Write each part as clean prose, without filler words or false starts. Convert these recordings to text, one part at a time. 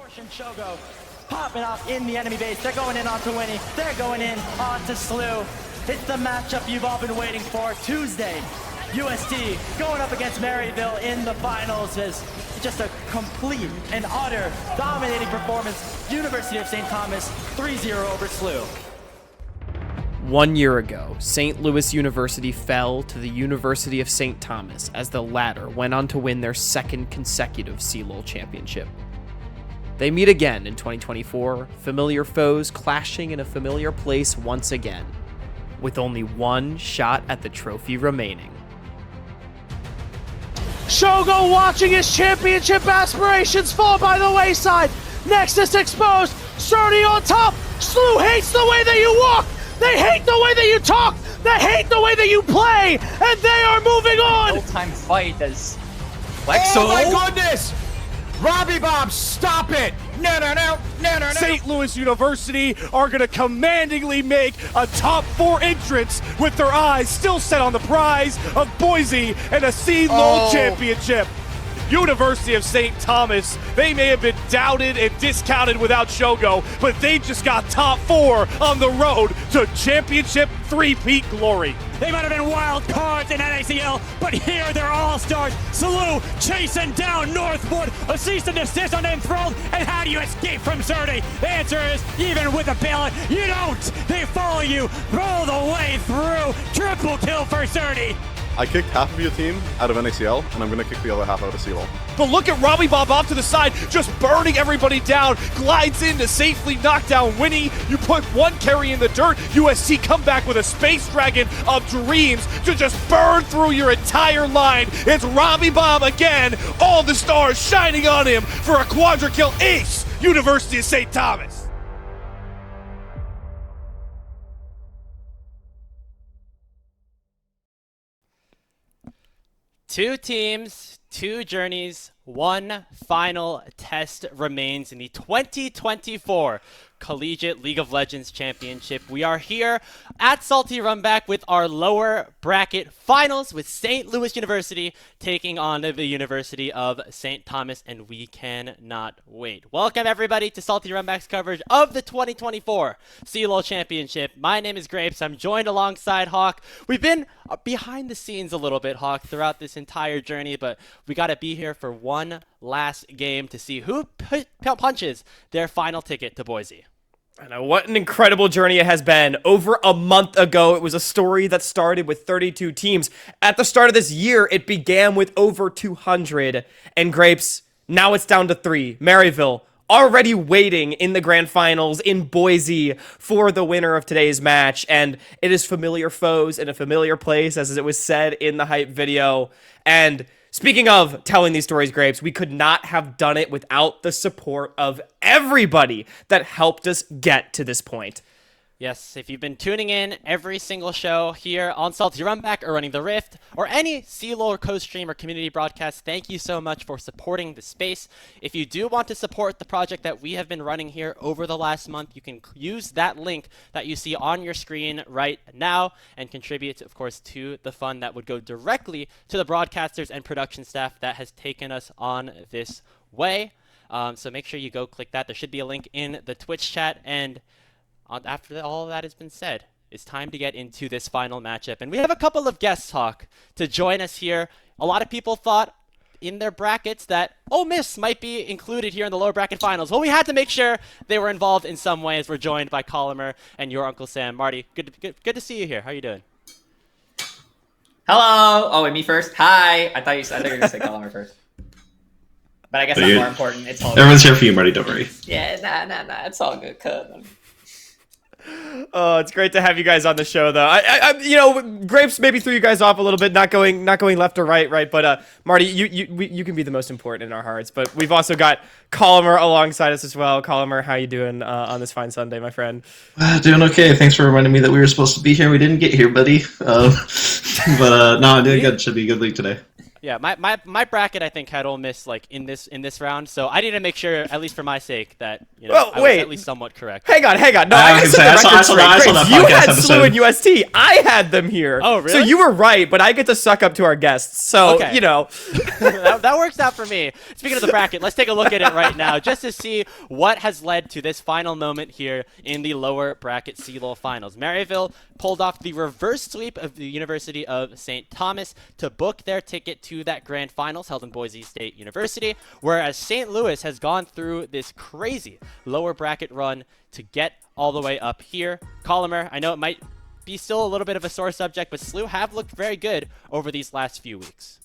Shogo popping off in the enemy base. They're going in onto Winnie. They're going in onto Slew. It's the matchup you've all been waiting for. Tuesday, USD going up against Maryville in the finals. Is just a complete and utter dominating performance. University of St. Thomas 3-0 over Slew. 1 year ago, St. Louis University fell to the University of St. Thomas as the latter went on to win their second consecutive CLOL championship. They meet again in 2024, familiar foes clashing in a familiar place once again, with only one shot at the trophy remaining. Shogo watching his championship aspirations fall by the wayside. Nexus exposed. Sturdy on top. Slew hates the way that you walk. They hate the way that you talk. They hate the way that you play. And they are moving on. Full-time fight as Lexo. Oh my goodness! Robbie Bob, stop it! No. St. Louis University are going to commandingly make a top 4 entrance with their eyes still set on the prize of Boise and a CLOL championship. University of St. Thomas, they may have been doubted and discounted without Shogo, but they just got top 4 on the road to championship three-peat glory. They might have been wild cards in NACL, but here they're all-stars. Salou chasing down Northwood, a cease and desist on Enthroned, and how do you escape from Zerdy? The answer is, even with a ballot, you don't! They follow you all the way through! Triple kill for Zerdy! I kicked half of your team out of NACL, and I'm going to kick the other half out of CLOL. But look at Robbie Bob off to the side, just burning everybody down, glides in to safely knock down Winnie. You put one carry in the dirt, USC come back with a Space Dragon of Dreams to just burn through your entire line. It's Robbie Bob again, all the stars shining on him for a quadra kill ace, University of St. Thomas. Two teams, two journeys, one final test remains in the 2024 Collegiate League of Legends Championship. We are here at Salty Runback with our lower bracket finals with St. Louis University taking on the University of St. Thomas, and we cannot wait. Welcome everybody to Salty Runback's coverage of the 2024 CLOL Championship. My name is Grapes. I'm joined alongside Hawk. We've been behind the scenes a little bit, Hawk, throughout this entire journey, but we got to be here for one last game to see who punches their final ticket to Boise. I know, what an incredible journey it has been. Over a month ago, it was a story that started with 32 teams. At the start of this year, it began with over 200. And Grapes, now it's down to 3. Maryville already waiting in the grand finals in Boise for the winner of today's match. And it is familiar foes in a familiar place, as it was said in the hype video. And speaking of telling these stories, Grapes, we could not have done it without the support of everybody that helped us get to this point. Yes, if you've been tuning in every single show here on Salty Runback or Running the Rift or any CLOL or co-stream or community broadcast, thank you so much for supporting the space. If you do want to support the project that we have been running here over the last month, you can use that link that you see on your screen right now and contribute, of course, to the fund that would go directly to the broadcasters and production staff that has taken us on this way. So make sure you go click that. There should be a link in the Twitch chat, and after all that has been said, it's time to get into this final matchup. And we have a couple of guests, Hawk, to join us here. A lot of people thought in their brackets that Ole Miss might be included here in the lower bracket finals. Well, we had to make sure they were involved in some way, as we're joined by Colomer and your Uncle Sam. Marty, good to see you here. How are you doing? hello. Oh, and me first. Hi. I thought you were gonna say Colomer first. But I guess that's more important. It's all everyone's here for you, Marty. Don't worry. Yeah, nah. It's all good. Oh, it's great to have you guys on the show, though. I Grapes maybe threw you guys off a little bit, not going left or right. But Marty, you can be the most important in our hearts. But we've also got Colomer alongside us as well. Colomer, how you doing on this fine Sunday, my friend? Doing okay. Thanks for reminding me that we were supposed to be here. We didn't get here, buddy. No, I'm doing good. Should be a good league today. Yeah, my bracket I think had Ole Miss like in this round, so I need to make sure, at least for my sake, that Well, I was wait. at least somewhat correct. Hang on. No, I was gonna say, I saw that You podcast had SLU episode. and UST. I had them here. Oh, really? So you were right, but I get to suck up to our guests. So, Okay. you know. that works out for me. Speaking of the bracket, let's take a look at it right now just to see what has led to this final moment here in the lower bracket CLOL finals. Maryville pulled off the reverse sweep of the University of St. Thomas to book their ticket to that grand finals held in Boise State University, whereas St. Louis has gone through this crazy lower bracket run to get all the way up here. Colomer, I know it might be still a little bit of a sore subject, but SLU have looked very good over these last few weeks.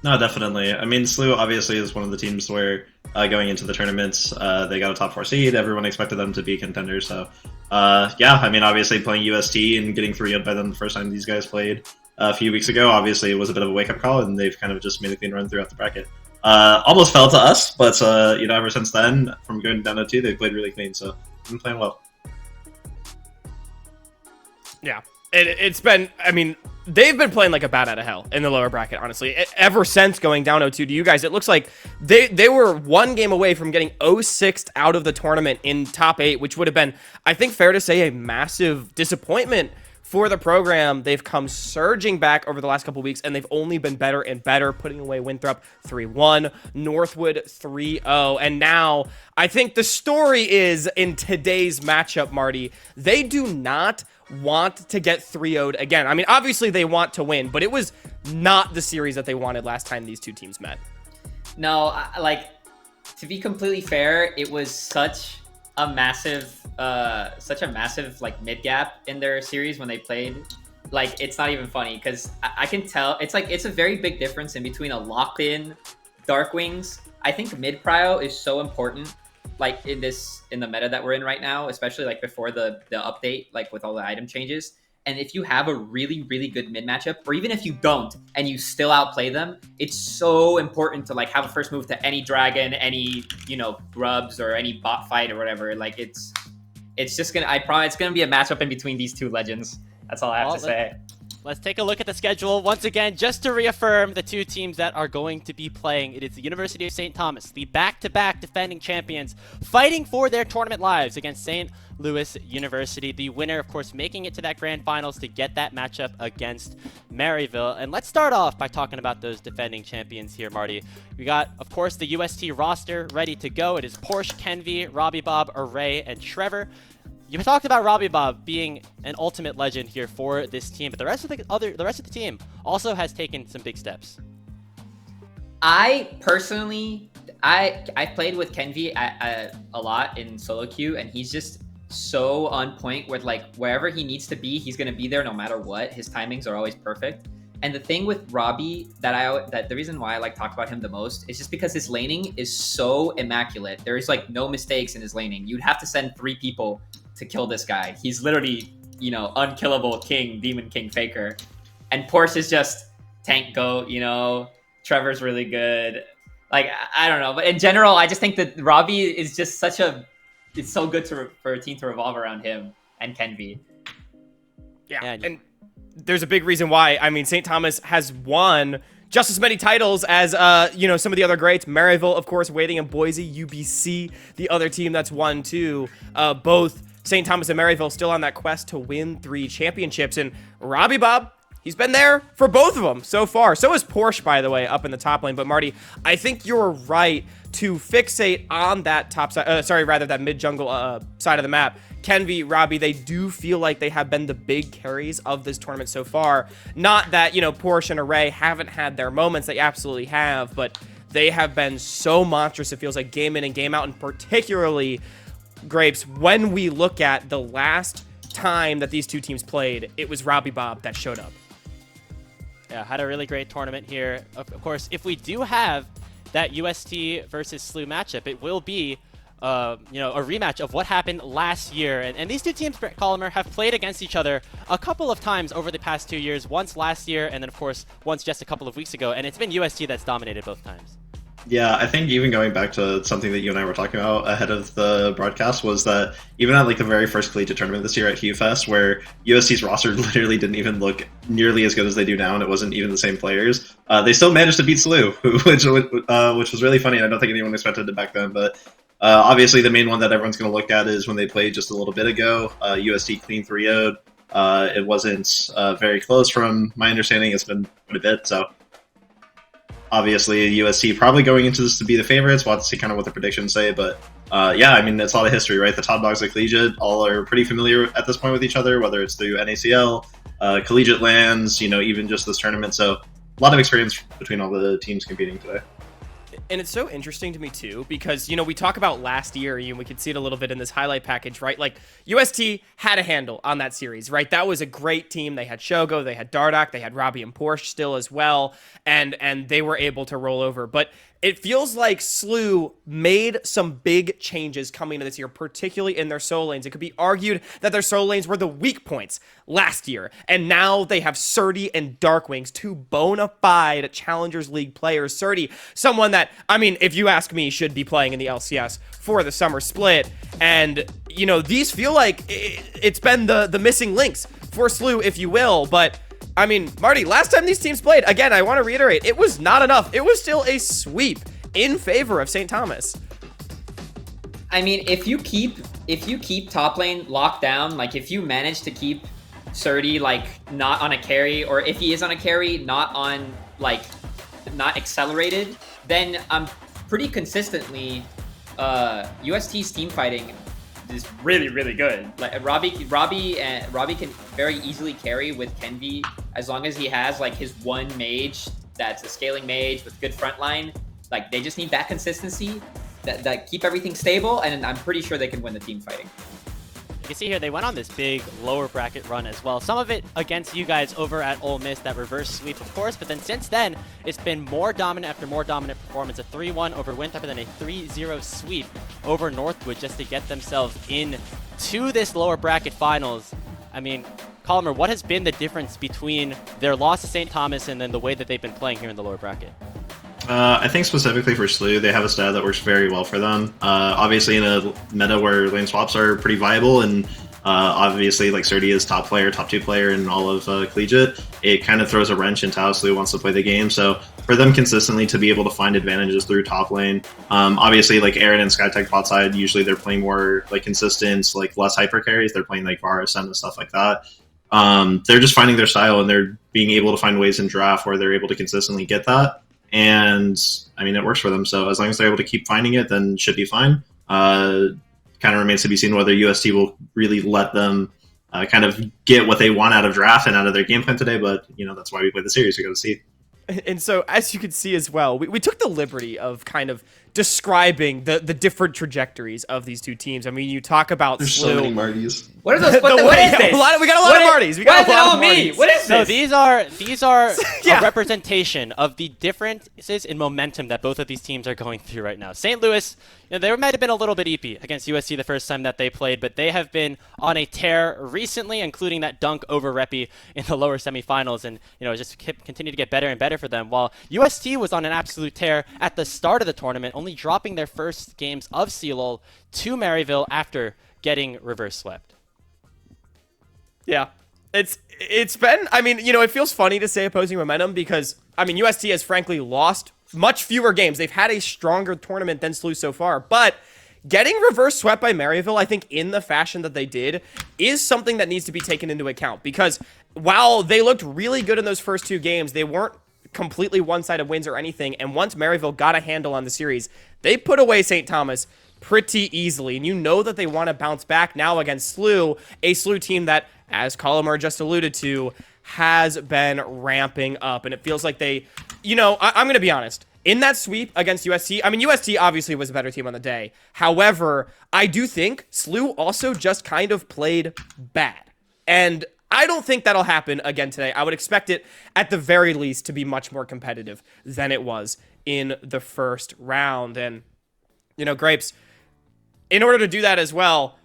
No, definitely. I mean, SLU obviously is one of the teams where going into the tournaments, they got a top 4 seed. Everyone expected them to be contenders. So, yeah, I mean, obviously playing UST and getting 3-0 by them the first time these guys played a few weeks ago, obviously it was a bit of a wake-up call, and they've kind of just made a clean run throughout the bracket. Almost fell to us, but, you know, ever since then, from going down to 2, they've played really clean, so they've been playing well. Yeah. It's been, I mean, they've been playing like a bat out of hell in the lower bracket, honestly. Ever since going down 0-2 to you guys, it looks like they were one game away from getting 0-6 out of the tournament in top 8, which would have been, I think, fair to say, a massive disappointment for the program. They've come surging back over the last couple weeks, and they've only been better and better, putting away Winthrop 3-1, Northwood 3-0, and now I think the story is in today's matchup, Marty, they do not want to get 3-0'd again. I mean, obviously they want to win, but it was not the series that they wanted last time these two teams met. No, like, to be completely fair, it was such a massive like mid gap in their series when they played. Like, it's not even funny because I can tell it's a very big difference in between a locked in Darkwings. I think mid prio is so important, like in the meta that we're in right now, especially like before the update, like with all the item changes. And if you have a really, really good mid matchup, or even if you don't and you still outplay them, it's so important to like have a first move to any dragon, any, you know, grubs or any bot fight or whatever. Like it's just gonna, it's gonna be a matchup in between these two legends. That's all I have to say. Let's take a look at the schedule once again, just to reaffirm the two teams that are going to be playing. It is the University of St. Thomas, the back-to-back defending champions, fighting for their tournament lives against St. Louis University. The winner, of course, making it to that grand finals to get that matchup against Maryville. And let's start off by talking about those defending champions here, Marty. We got, of course, the UST roster ready to go. It is Porsche, Kenvi, Robbie Bob, Array, and Trevor. You talked about Robbie Bob being an ultimate legend here for this team, but the rest of the team also has taken some big steps. I personally, I played with Kenvi a lot in solo queue, and he's just so on point with like wherever he needs to be, he's gonna be there no matter what. His timings are always perfect. And the thing with Robbie that the reason why I like talk about him the most is just because his laning is so immaculate. There is like no mistakes in his laning. You'd have to send 3 people to kill this guy. He's literally, you know, unkillable king, demon king faker. And Porsche is just tank goat, you know. Trevor's really good. Like, I don't know. But in general, I just think that Robbie is just it's so good for a team to revolve around him and Kenvi. Yeah, and there's a big reason why. I mean, St. Thomas has won just as many titles as, you know, some of the other greats. Maryville, of course, waiting in Boise, UBC, the other team that's won too. Both St. Thomas and Maryville still on that quest to win 3 championships. And Robbie Bob, he's been there for both of them so far. So is Porsche, by the way, up in the top lane. But Marty, I think you're right to fixate on that top side, that mid jungle side of the map. Kenvi, Robbie, they do feel like they have been the big carries of this tournament so far. Not that, you know, Porsche and Array haven't had their moments. They absolutely have, but they have been so monstrous, it feels like, game in and game out, and particularly, Grapes, when we look at the last time that these two teams played, it was Robbie Bob that showed up. Yeah, had a really great tournament here. Of course, if we do have that UST versus SLU matchup, it will be you know, a rematch of what happened last year. And these two teams, Brett Colomer, have played against each other a couple of times over the past 2 years. Once last year, and then, of course, once just a couple of weeks ago. And it's been UST that's dominated both times. Yeah, I think even going back to something that you and I were talking about ahead of the broadcast was that even at like the very first collegiate tournament this year at HughFest, where UST's roster literally didn't even look nearly as good as they do now, and it wasn't even the same players, they still managed to beat SLU, which was really funny. I don't think anyone expected it back then, but obviously the main one that everyone's going to look at is when they played just a little bit ago. UST clean 3-0'd. It wasn't very close from my understanding. It's been quite a bit, so obviously UST probably going into this to be the favorites. We'll have to see kind of what the predictions say, but yeah, I mean, it's a lot of history, right? The top dogs at collegiate all are pretty familiar at this point with each other, whether it's through NACL, collegiate lands, you know, even just this tournament. So a lot of experience between all the teams competing today. And it's so interesting to me too, because, you know, we talk about last year, and we could see it a little bit in this highlight package, right? Like, UST had a handle on that series, right? That was a great team. They had Shogo, they had Dardoch, they had Robbie and Porsche still as well, and they were able to roll over. But it feels like SLU made some big changes coming into this year, particularly in their solo lanes. It could be argued that their solo lanes were the weak points last year, and now they have Surdy and Darkwings, two bona fide Challengers League players. Surdy, someone that, I mean, if you ask me, should be playing in the LCS for the summer split, and, you know, these feel like it's been the missing links for SLU, if you will, but I mean, Marty, last time these teams played, again, I want to reiterate, it was not enough. It was still a sweep in favor of St. Thomas. I mean, if you keep top lane locked down, like if you manage to keep Surdy like not on a carry, or if he is on a carry, not accelerated, then pretty consistently UST's team fighting is really, really good. Like Robbie can very easily carry with Kenvi as long as he has like his one mage that's a scaling mage with good frontline. Like they just need that consistency that keep everything stable, and I'm pretty sure they can win the team fighting. You can see here they went on this big lower bracket run as well. Some of it against you guys over at Ole Miss, that reverse sweep, of course, but then since then, it's been more dominant after more dominant performance. A 3-1 over Winthrop, and then a 3-0 sweep over Northwood just to get themselves in to this lower bracket finals. I mean, Colomer, what has been the difference between their loss to St. Thomas and then the way that they've been playing here in the lower bracket? I think specifically for SLU, they have a stat that works very well for them. Obviously, in a meta where lane swaps are pretty viable, and obviously, like Surdy is top two player in all of collegiate, it kind of throws a wrench into how SLU wants to play the game. So for them consistently to be able to find advantages through top lane, obviously, like Aaron and Skytech bot side, usually they're playing more like consistent, like less hyper carries. They're playing like Varus and stuff like that. They're just finding their style, and they're being able to find ways in draft where they're able to consistently get that. And I mean, it works for them. So as long as they're able to keep finding it, then should be fine. Kind of remains to be seen whether UST will really let them kind of get what they want out of draft and out of their game plan today. But, you know, that's why we play the series. We got to see. And so, as you can see as well, we took the liberty of kind of describing the different trajectories of these two teams. I mean, you talk about There's SLU. so many Martys. What are those? What is this? We got a lot of Martys. We got a lot of Martys. What is this? So these are Yeah. a representation of the differences in momentum that both of these teams are going through right now. St. Louis, you know, they might have been a little bit eepy against USC the first time that they played, but they have been on a tear recently, including that dunk over Reppy in the lower semifinals, and you know, just continue to get better and better for them. While UST was on an absolute tear at the start of the tournament, only dropping their first games of CLOL to Maryville after getting reverse swept. Yeah. It's been, I mean, you know, it feels funny to say opposing momentum because, I mean, UST has frankly lost much fewer games. They've had a stronger tournament than SLU so far, but getting reverse swept by Maryville, I think, in the fashion that they did, is something that needs to be taken into account because while they looked really good in those first two games, they weren't completely one-sided wins or anything, and once Maryville got a handle on the series, they put away St. Thomas pretty easily, and you know that they want to bounce back now against SLU, a SLU team that, as Colomer just alluded to, has been ramping up, and it feels like they, you know, I'm going to be honest, in that sweep against UST, I mean, UST obviously was a better team on the day. However, I do think SLU also just kind of played bad, and I don't think that'll happen again today. I would expect it, at the very least, to be much more competitive than it was in the first round, and, you know, Grapes, in order to do that as well,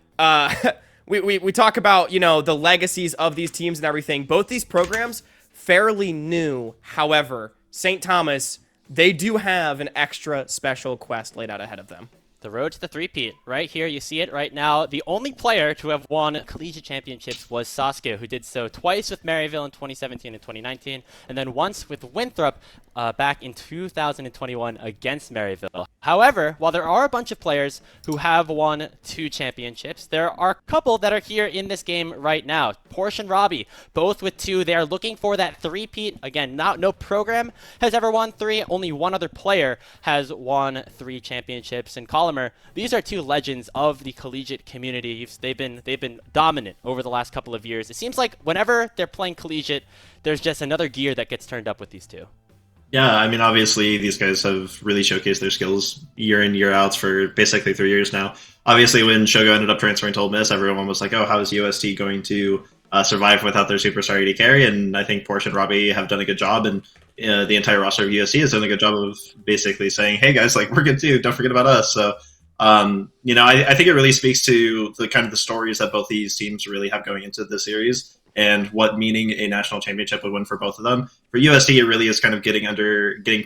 we talk about, you know, the legacies of these teams and everything. Both these programs, fairly new. However, St. Thomas, they do have an extra special quest laid out ahead of them. The road to the three-peat. Right here, you see it right now. The only player to have won collegiate championships was Sasuke, who did so twice with Maryville in 2017 and 2019, and then once with Winthrop back in 2021 against Maryville. However, while there are a bunch of players who have won 2 championships, there are a couple that are here in this game right now. Porsche and Robbie, both with 2. They are looking for that three-peat. Again, no program has ever won 3. Only one other player has won 3 championships. And Colomer, these are 2 legends of the collegiate community. They've been dominant over the last couple of years. It seems like whenever they're playing collegiate, there's just another gear that gets turned up with these 2. Yeah, I mean, obviously, these guys have really showcased their skills year in, year out for basically 3 years now. Obviously, when Shogo ended up transferring to Ole Miss, everyone was like, oh, how is UST going to survive without their superstar AD carry? And I think Porsche and Robbie have done a good job, and the entire roster of UST has done a good job of basically saying, hey, guys, like, we're good too. Don't forget about us. So, I think it really speaks to the kind of the stories that both these teams really have going into the series, and what meaning a national championship would win for both of them. For UST, it really is kind of getting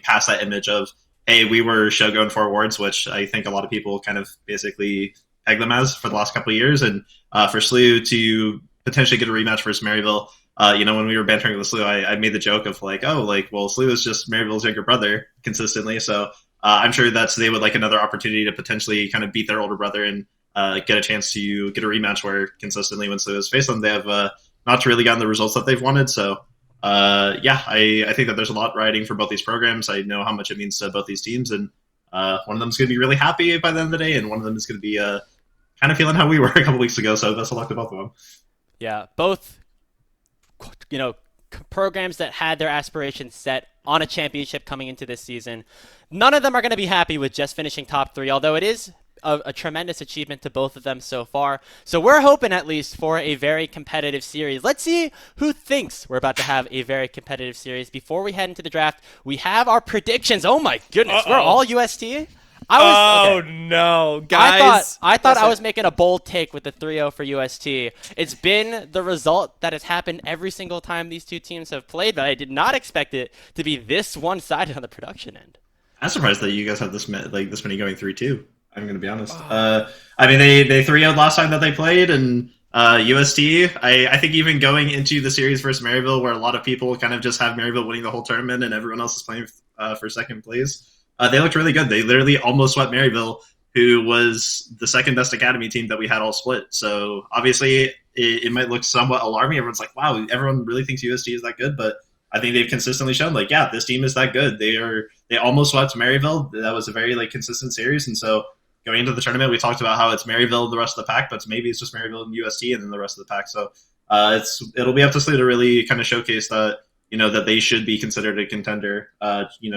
past that image of, hey, we were Shogo and 4 awards, which I think a lot of people kind of basically peg them as for the last couple of years. And for SLU to potentially get a rematch versus Maryville, when we were bantering with SLU, I made the joke of like, oh, like, well, SLU is just Maryville's younger brother consistently. So I'm sure they would like another opportunity to potentially kind of beat their older brother and get a chance to get a rematch where consistently when SLU has faced them, they have not really gotten the results that they've wanted. So, I think that there's a lot riding for both these programs. I know how much it means to both these teams, and one of them is going to be really happy by the end of the day, and one of them is going to be kind of feeling how we were a couple weeks ago. So best of luck to both of them. Yeah, both, programs that had their aspirations set on a championship coming into this season. None of them are going to be happy with just finishing top 3, although it is a tremendous achievement to both of them so far. So we're hoping at least for a very competitive series. Let's see who thinks we're about to have a very competitive series. Before we head into the draft, we have our predictions. Oh my goodness, we're all UST? No, guys. I thought I was making a bold take with the 3-0 for UST. It's been the result that has happened every single time these 2 teams have played, but I did not expect it to be this one-sided on the production end. I'm surprised that you guys have this many going 3-2. I'm going to be honest. I mean, they 3-0'd last time that they played, and UST, I think even going into the series versus Maryville, where a lot of people kind of just have Maryville winning the whole tournament and everyone else is playing for second place, they looked really good. They literally almost swept Maryville, who was the second best academy team that we had all split. So obviously, it might look somewhat alarming. Everyone's like, wow, everyone really thinks UST is that good, but I think they've consistently shown, like, yeah, this team is that good. They almost swept Maryville. That was a very consistent series, and so going into the tournament, we talked about how it's Maryville and the rest of the pack, but maybe it's just Maryville and UST and then the rest of the pack. So it'll be up to SLU to really kind of showcase that that they should be considered a contender.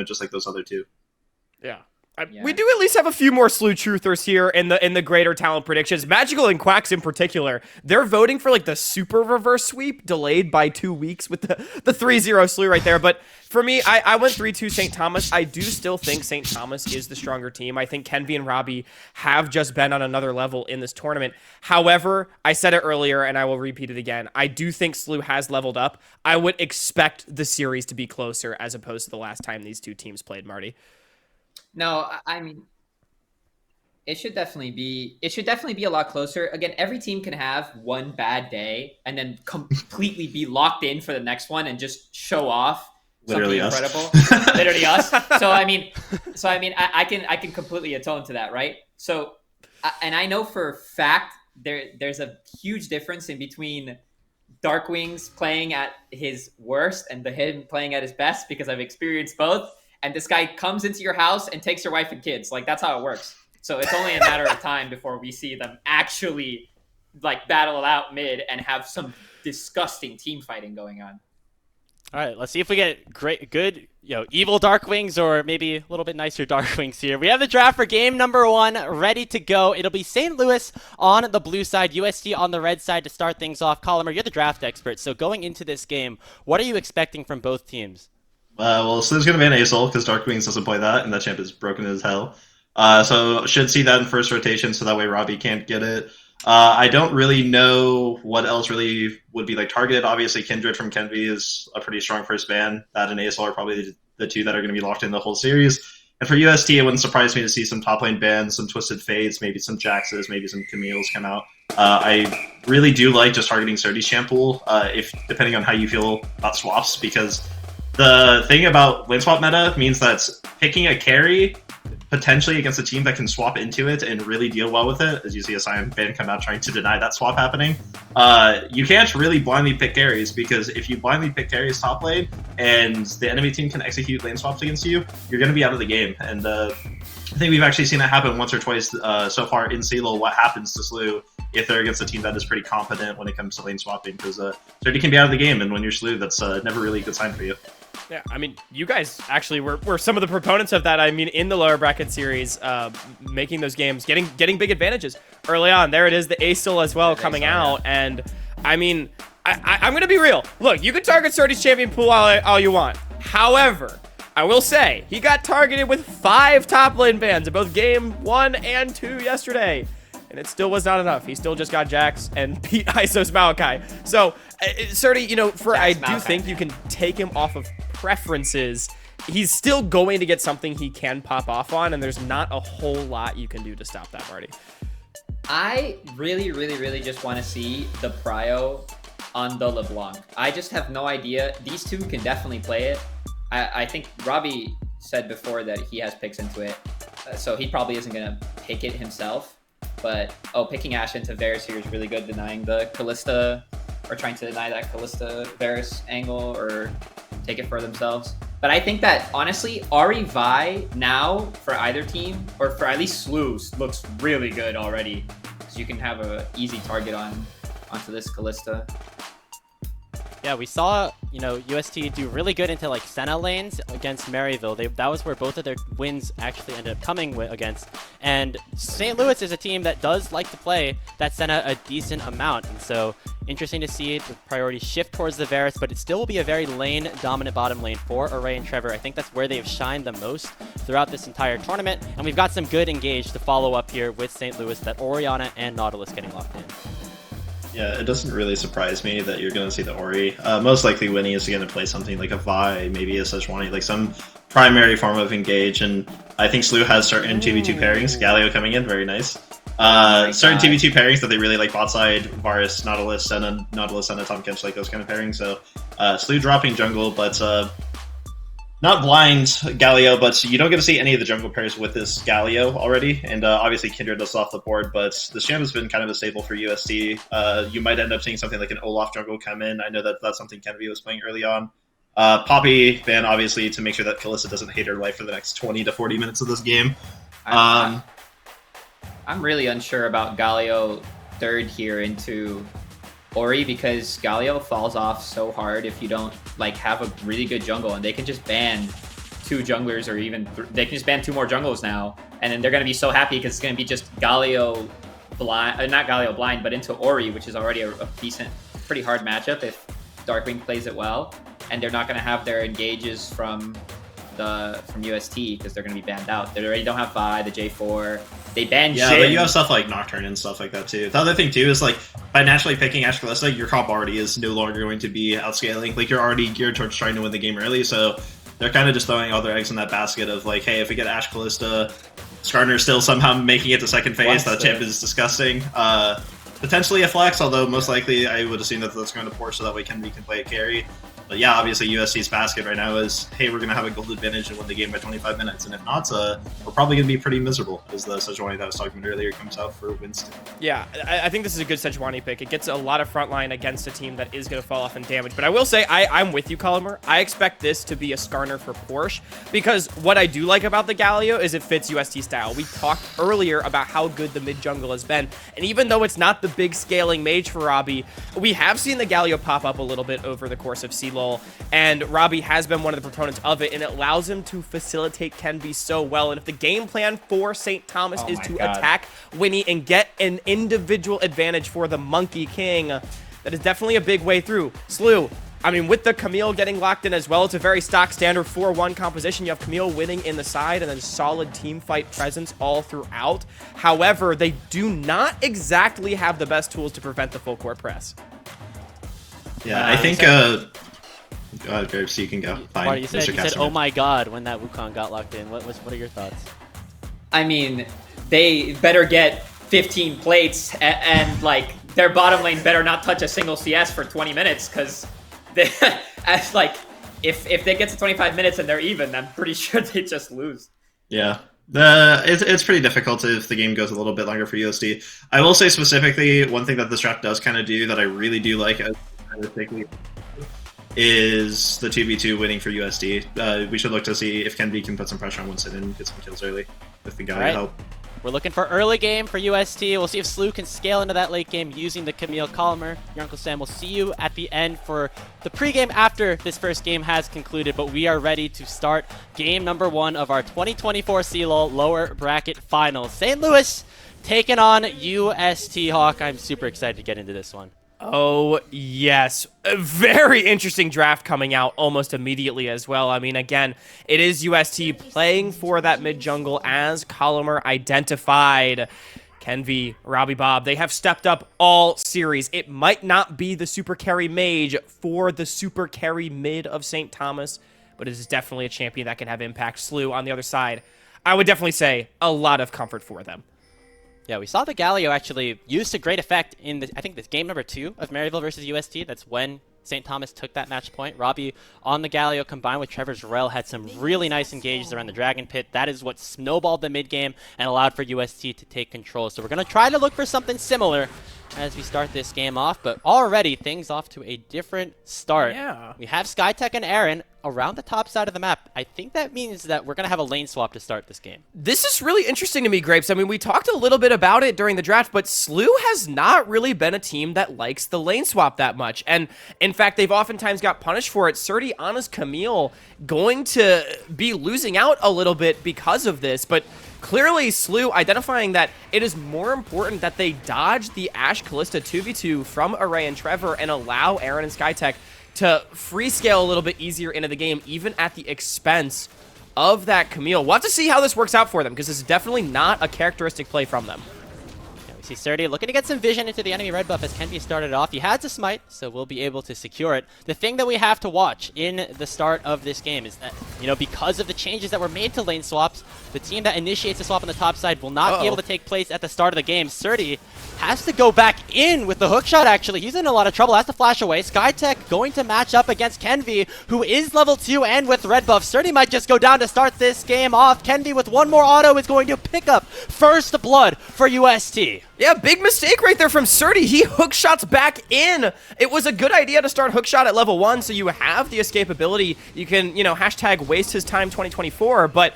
Just like those other 2. Yeah. We do at least have a few more SLU truthers here in the greater talent predictions. Magical and Quacks in particular, they're voting for the super reverse sweep, delayed by 2 weeks with the 3-0 SLU right there. But for me, I went 3-2 St. Thomas. I do still think St. Thomas is the stronger team. I think Kenvi and Robbie have just been on another level in this tournament. However, I said it earlier and I will repeat it again. I do think SLU has leveled up. I would expect the series to be closer as opposed to the last time these 2 teams played, Marty. No, I mean, it should definitely be a lot closer. Again, every team can have one bad day and then completely be locked in for the next one and just show off Literally something us. incredible. Literally us. So I mean, I can completely atone to that, right? So, and I know for a fact there's a huge difference in between Darkwing's playing at his worst and him playing at his best, because I've experienced both. And this guy comes into your house and takes your wife and kids. That's how it works. So it's only a matter of time before we see them actually battle it out mid and have some disgusting team fighting going on. All right, let's see if we get good, evil Darkwings or maybe a little bit nicer Darkwings here. We have the draft for game number 1 ready to go. It'll be St. Louis on the blue side, UST on the red side to start things off. Colomer, you're the draft expert. So going into this game, what are you expecting from both teams? So there's going to be an ASOL because Darkwings doesn't play that, and that champ is broken as hell. So should see that in first rotation, so that way Robbie can't get it. I don't really know what else really would be targeted. Obviously, Kindred from Kenvi is a pretty strong first ban. That and ASOL are probably the two that are going to be locked in the whole series. And for UST, it wouldn't surprise me to see some top lane bans, some Twisted Fates, maybe some Jaxes, maybe some Camille's come out. I really do like just targeting Surdy's champ pool, if depending on how you feel about swaps, because the thing about lane swap meta means that picking a carry potentially against a team that can swap into it and really deal well with it, as you see a Sion ban come out trying to deny that swap happening, you can't really blindly pick carries, because if you blindly pick carries top lane and the enemy team can execute lane swaps against you, you're going to be out of the game. And I think we've actually seen it happen once or twice so far in CLOL, what happens to Slew if they're against a team that is pretty competent when it comes to lane swapping, because Surdy can be out of the game, and when you're Slew, that's never really a good sign for you. Yeah, I mean, you guys actually were some of the proponents of that. I mean, in the lower bracket series, making those games, getting big advantages early on. There it is, the Acel as well coming out. And I mean, I'm going to be real. Look, you can target Surdy's champion pool all you want. However, I will say, he got targeted with 5 top lane bans in both game 1 and 2 yesterday. And it still was not enough. He still just got Jax and beat ISO's Maokai. So, Surdy, you know, I do think you can take him off of preferences. He's still going to get something he can pop off on, and there's not a whole lot you can do to stop that, Marty. I really just want to see the prio on the LeBlanc. I just have no idea. These two can definitely play it. I think Robbie said before that he has picks into it, so he probably isn't going to pick it himself. But, picking Ashe into Varus here is really good, denying the Kalista, or trying to deny that Kalista-Varus angle, or take it for themselves. But I think that, honestly, Ahri Vi now, for either team, or for at least Slew, looks really good already. Because you can have an easy target onto this Kalista. Yeah, we saw, you know, UST do really good into, like, Senna lanes against Maryville. That was where both of their wins actually ended up coming against. And St. Louis is a team that does like to play that Senna a decent amount. And so, interesting to see the priority shift towards the Varus, but it still will be a very lane-dominant bottom lane for Array and Trevor. I think that's where they've shined the most throughout this entire tournament. And we've got some good engage to follow up here with St. Louis, that Orianna and Nautilus getting locked in. Yeah, it doesn't really surprise me that you're going to see the Ori. Most likely Winnie is going to play something like a Vi, maybe a Sejuani, like some primary form of engage, and I think Slew has certain 2v2 pairings. Galio coming in, very nice. Certain 2v2 pairings that they really like bot side, Varus, Nautilus, Senna, Tom Kench, like those kind of pairings. So Slew dropping jungle, but not blind Galio, but you don't get to see any of the jungle pairs with this Galio already, and obviously Kindred is off the board, but this champ has been kind of a staple for UST. You might end up seeing something like an Olaf jungle come in. I know that that's something Kennedy was playing early on. Poppy ban, obviously, to make sure that Kalista doesn't hate her life for the next 20 to 40 minutes of this game. I'm really unsure about Galio third here into Ori, because Galio falls off so hard if you don't like have a really good jungle, and they can just ban 2 junglers, or even they can just ban 2 more jungles now, and then they're going to be so happy because it's going to be just Galio blind, not Galio blind, but into Ori, which is already a decent, pretty hard matchup if Darkwing plays it well, and they're not going to have their engages from UST because they're going to be banned out. They already don't have Vi, the J4. They banned Yeah, Jhin. but you have stuff like Nocturne and stuff like that too. The other thing too is like by naturally picking Ashe Kalista, your comp already is no longer going to be outscaling. Like you're already geared towards trying to win the game early, so they're kind of just throwing all their eggs in that basket of like, hey, if we get Ashe Kalista, Skarner's still somehow making it to second phase. That champ is disgusting. Potentially a flex, although most likely I would assume that that's going to force so that we can play a carry. But yeah, obviously USC's basket right now is, hey, we're going to have a gold advantage and win the game by 25 minutes. And if not, we're probably going to be pretty miserable, as the Sejuani that I was talking about earlier comes out for Winston. Yeah, I think this is a good Sejuani pick. It gets a lot of frontline against a team that is going to fall off in damage. But I will say, I'm with you, Colomer. I expect this to be a Skarner for Porsche, because what I do like about the Galio is it fits UST style. We talked earlier about how good the mid jungle has been, and even though it's not the big scaling mage for Robbie, we have seen the Galio pop up a little bit over the course of CLOL, and Robbie has been one of the proponents of it, and it allows him to facilitate Kenby so well. And if the game plan for St. Thomas is to attack Winnie and get an individual advantage for the Monkey King, that is definitely a big way through. Slew, I mean, with the Camille getting locked in as well, it's a very stock standard 4-1 composition. You have Camille winning in the side and then solid team fight presence all throughout. However, they do not exactly have the best tools to prevent the full court press. Yeah, I think Grapes, you can go. Fine. Marty, you said, Mr. oh my god, when that Wukong got locked in. What are your thoughts? I mean, they better get 15 plates and like their bottom lane better not touch a single CS for 20 minutes because as like if they get to 25 minutes and they're even, I'm pretty sure they just lose. Yeah. It's pretty difficult if the game goes a little bit longer for USD. I will say specifically, one thing that this draft does kind of do that I really do like is the 2v2 winning for USD. We should look to see if Kenby can put some pressure on Winston and get some kills early with the guy to help. We're looking for early game for UST. We'll see if Slew can scale into that late game using the Camille Collimer. Your Uncle Sam will see you at the end for the pregame after this first game has concluded, but we are ready to start game number 1 of our 2024 CLOL lower bracket finals. St. Louis taking on UST Hawk. I'm super excited to get into this one. Oh, yes. A very interesting draft coming out almost immediately as well. I mean, again, it is UST playing for that mid-jungle as Collimer identified. Kenvi, Robbie Bob, they have stepped up all series. It might not be the super carry mage for the super carry mid of St. Thomas, but it is definitely a champion that can have impact. Slew on the other side, I would definitely say a lot of comfort for them. Yeah, we saw the Galio actually used to great effect in, I think, this game number 2 of Maryville versus UST. That's when St. Thomas took that match point. Robbie on the Galio combined with Trevor Jarrell had some really nice engages around the Dragon Pit. That is what snowballed the mid game and allowed for UST to take control. So we're going to try to look for something similar as we start this game off, but already things off to a different start. Yeah. We have SkyTech and Aaron around the top side of the map. I think that means that we're going to have a lane swap to start this game. This is really interesting to me, Grapes. I mean, we talked a little bit about it during the draft, but Slew has not really been a team that likes the lane swap that much. And in fact, they've oftentimes got punished for it. Surdy, Anna's Camille going to be losing out a little bit because of this, but clearly Slew identifying that it is more important that they dodge the Ashe Callista 2v2 from Array and Trevor and allow Aaron and SkyTech to free scale a little bit easier into the game, even at the expense of that Camille. We'll have to see how this works out for them, because this is definitely not a characteristic play from them. Yeah, we see Surdy looking to get some vision into the enemy red buff as Kenby started off. He had to smite, so we'll be able to secure it. The thing that we have to watch in the start of this game is that, you know, because of the changes that were made to lane swaps, the team that initiates the swap on the top side will not be able to take place at the start of the game. Surdy has to go back in with the hook shot, actually. He's in a lot of trouble, has to flash away. SkyTech going to match up against Kenvi, who is level 2 and with red buff. Surdy might just go down to start this game off. Kenvi with one more auto is going to pick up first blood for UST. Yeah, big mistake right there from Surdy. He hook shots back in. It was a good idea to start hook shot at level 1, so you have the escapability. You can, you know, hashtag waste his time 2024, but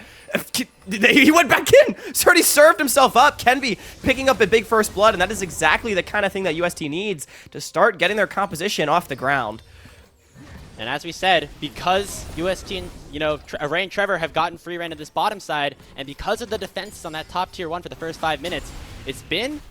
he went back in. Surdy served himself up. Kenby picking up a big first blood, and that is exactly the kind of thing that UST needs to start getting their composition off the ground. And as we said, because UST and, you know, Array and Trevor have gotten free reign of this bottom side, and because of the defense on that top tier 1 for the first 5 minutes, it's been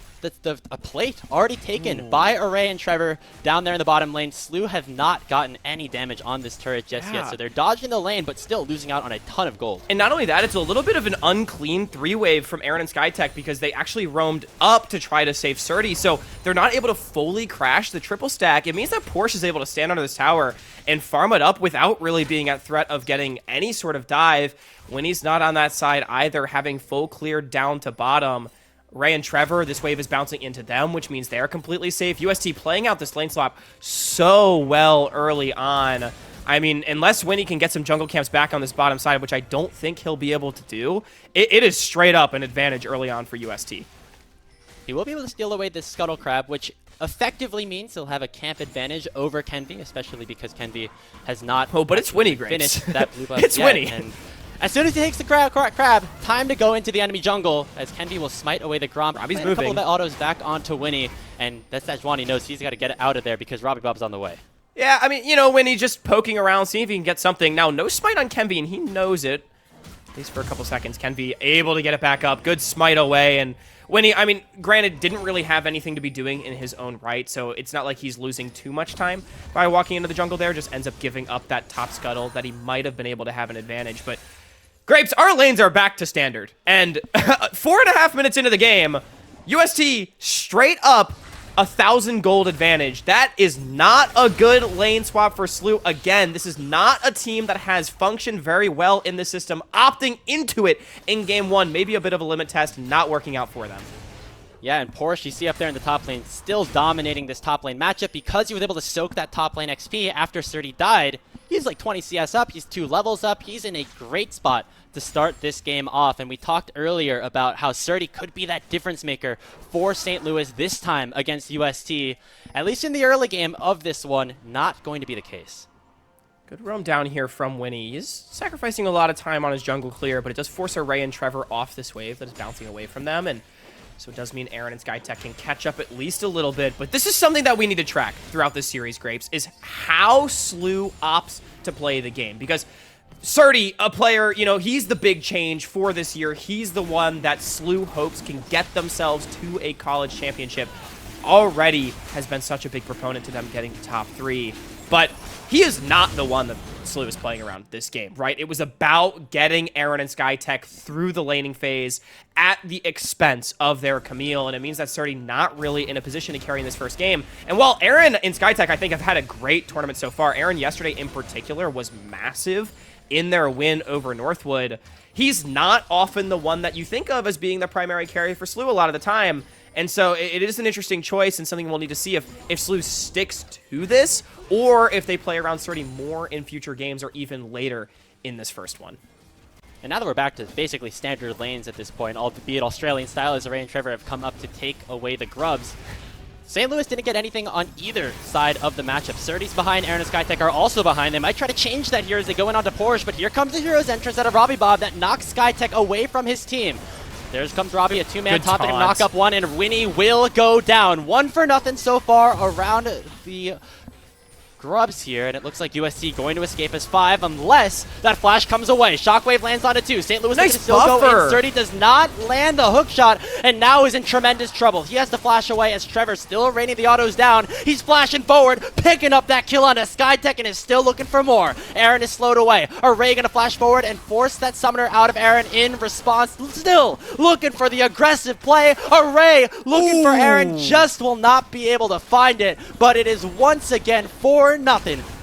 a plate already taken by Array and Trevor down there in the bottom lane. Slew have not gotten any damage on this turret just yet, so they're dodging the lane, but still losing out on a ton of gold. And not only that, it's a little bit of an unclean 3-wave from Aaron and SkyTech because they actually roamed up to try to save Surdy, so they're not able to fully crash the triple stack. It means that Porsche is able to stand under this tower and farm it up without really being at threat of getting any sort of dive when he's not on that side either, having full cleared down to bottom. Ray and Trevor, this wave is bouncing into them, which means they're completely safe. UST playing out this lane swap so well early on. I mean, unless Winnie can get some jungle camps back on this bottom side, which I don't think he'll be able to do, it is straight up an advantage early on for UST. He will be able to steal away this Scuttle Crab, which effectively means he'll have a camp advantage over Kenvi, especially because Kenvi has not but it's Winnie, Grace. finished that blue buff It's yet. Winnie. And as soon as he takes the crab, time to go into the enemy jungle as Kenvi will smite away the Gromp. Robbie's moving. A couple moving. of autos back onto Winnie, and that's Juan. knows he's got to get it out of there because Robbie Bob's on the way. Yeah, I mean, you know, Winnie just poking around, seeing if he can get something. Now, no smite on Kenvi, and he knows it. At least for a couple seconds, Kenvi able to get it back up. Good smite away, and Winnie, I mean, granted, didn't really have anything to be doing in his own right, so it's not like he's losing too much time by walking into the jungle there. Just ends up giving up that top scuttle that he might have been able to have an advantage, but Grapes, our lanes are back to standard, and 4.5 minutes into the game, UST straight up 1,000 gold advantage. That is not a good lane swap for SLU. Again, this is not a team that has functioned very well in the system, opting into it in game 1. Maybe a bit of a limit test, not working out for them. Yeah, and Porsche, you see up there in the top lane, still dominating this top lane matchup because he was able to soak that top lane XP after Surdy died. He's like 20 CS up, he's 2 levels up, he's in a great spot to start this game off. And we talked earlier about how Surdy could be that difference maker for St. Louis this time against UST. At least in the early game of this one, not going to be the case. Good roam down here from Winnie. He's sacrificing a lot of time on his jungle clear, but it does force Array and Trevor off this wave that is bouncing away from them. And so it does mean Aaron and SkyTech can catch up at least a little bit. But this is something that we need to track throughout this series, Grapes, is how SLU opts to play the game. Because Surdy, a player, you know, he's the big change for this year. He's the one that SLU hopes can get themselves to a college championship. Already has been such a big proponent to them getting to top 3. But he is not the one that SLU is playing around this game, right? It was about getting Aaron and SkyTech through the laning phase at the expense of their Camille, and it means that Surdy not really in a position to carry in this first game. And while Aaron and SkyTech, I think, have had a great tournament so far, Aaron yesterday in particular was massive in their win over Northwood. He's not often the one that you think of as being the primary carry for SLU a lot of the time. And so it is an interesting choice and something we'll need to see if SLU sticks to this or if they play around Surdy more in future games or even later in this first one. And now that we're back to basically standard lanes at this point, albeit Australian style, as Array and Trevor have come up to take away the grubs, St. Louis didn't get anything on either side of the matchup. Surdy's behind, Aaron and SkyTech are also behind. They might try to change that here as they go in onto Porsche, but here comes the Hero's entrance out of Robbie Bob that knocks SkyTech away from his team. There comes Robbie, a 2-man top that can knock up one, and Winnie will go down. 1-0 so far around the grubs here, and it looks like USC going to escape as 5 unless that flash comes away. Shockwave lands onto 2. St. Louis nice can still go in. Surdy does not land the hook shot and now is in tremendous trouble. He has to flash away as Trevor's still raining the autos down. He's flashing forward, picking up that kill on a SkyTech and is still looking for more. Aaron is slowed away. Array gonna flash forward and force that summoner out of Aaron in response. Still looking for the aggressive play. Array looking for Aaron, just will not be able to find it, but it is once again 4-0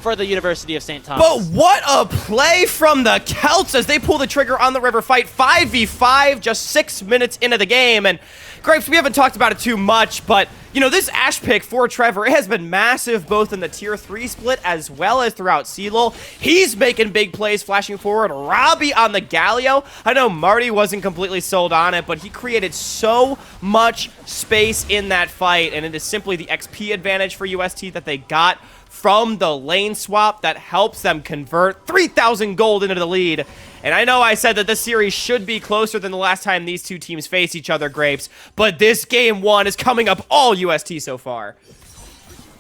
for the University of St. Thomas. But what a play from the Celts as they pull the trigger on the river fight. 5v5 just 6 minutes into the game. And Grapes, we haven't talked about it too much, but you know, this Ash pick for Trevor, it has been massive both in the tier 3 split as well as throughout CLOL. He's making big plays, flashing forward. Robbie on the Galio. I know Marty wasn't completely sold on it, but he created so much space in that fight, and it is simply the XP advantage for UST that they got from the lane swap that helps them convert 3,000 gold into the lead. And I know I said that this series should be closer than the last time these two teams face each other, Grapes, but this game 1 is coming up all UST so far.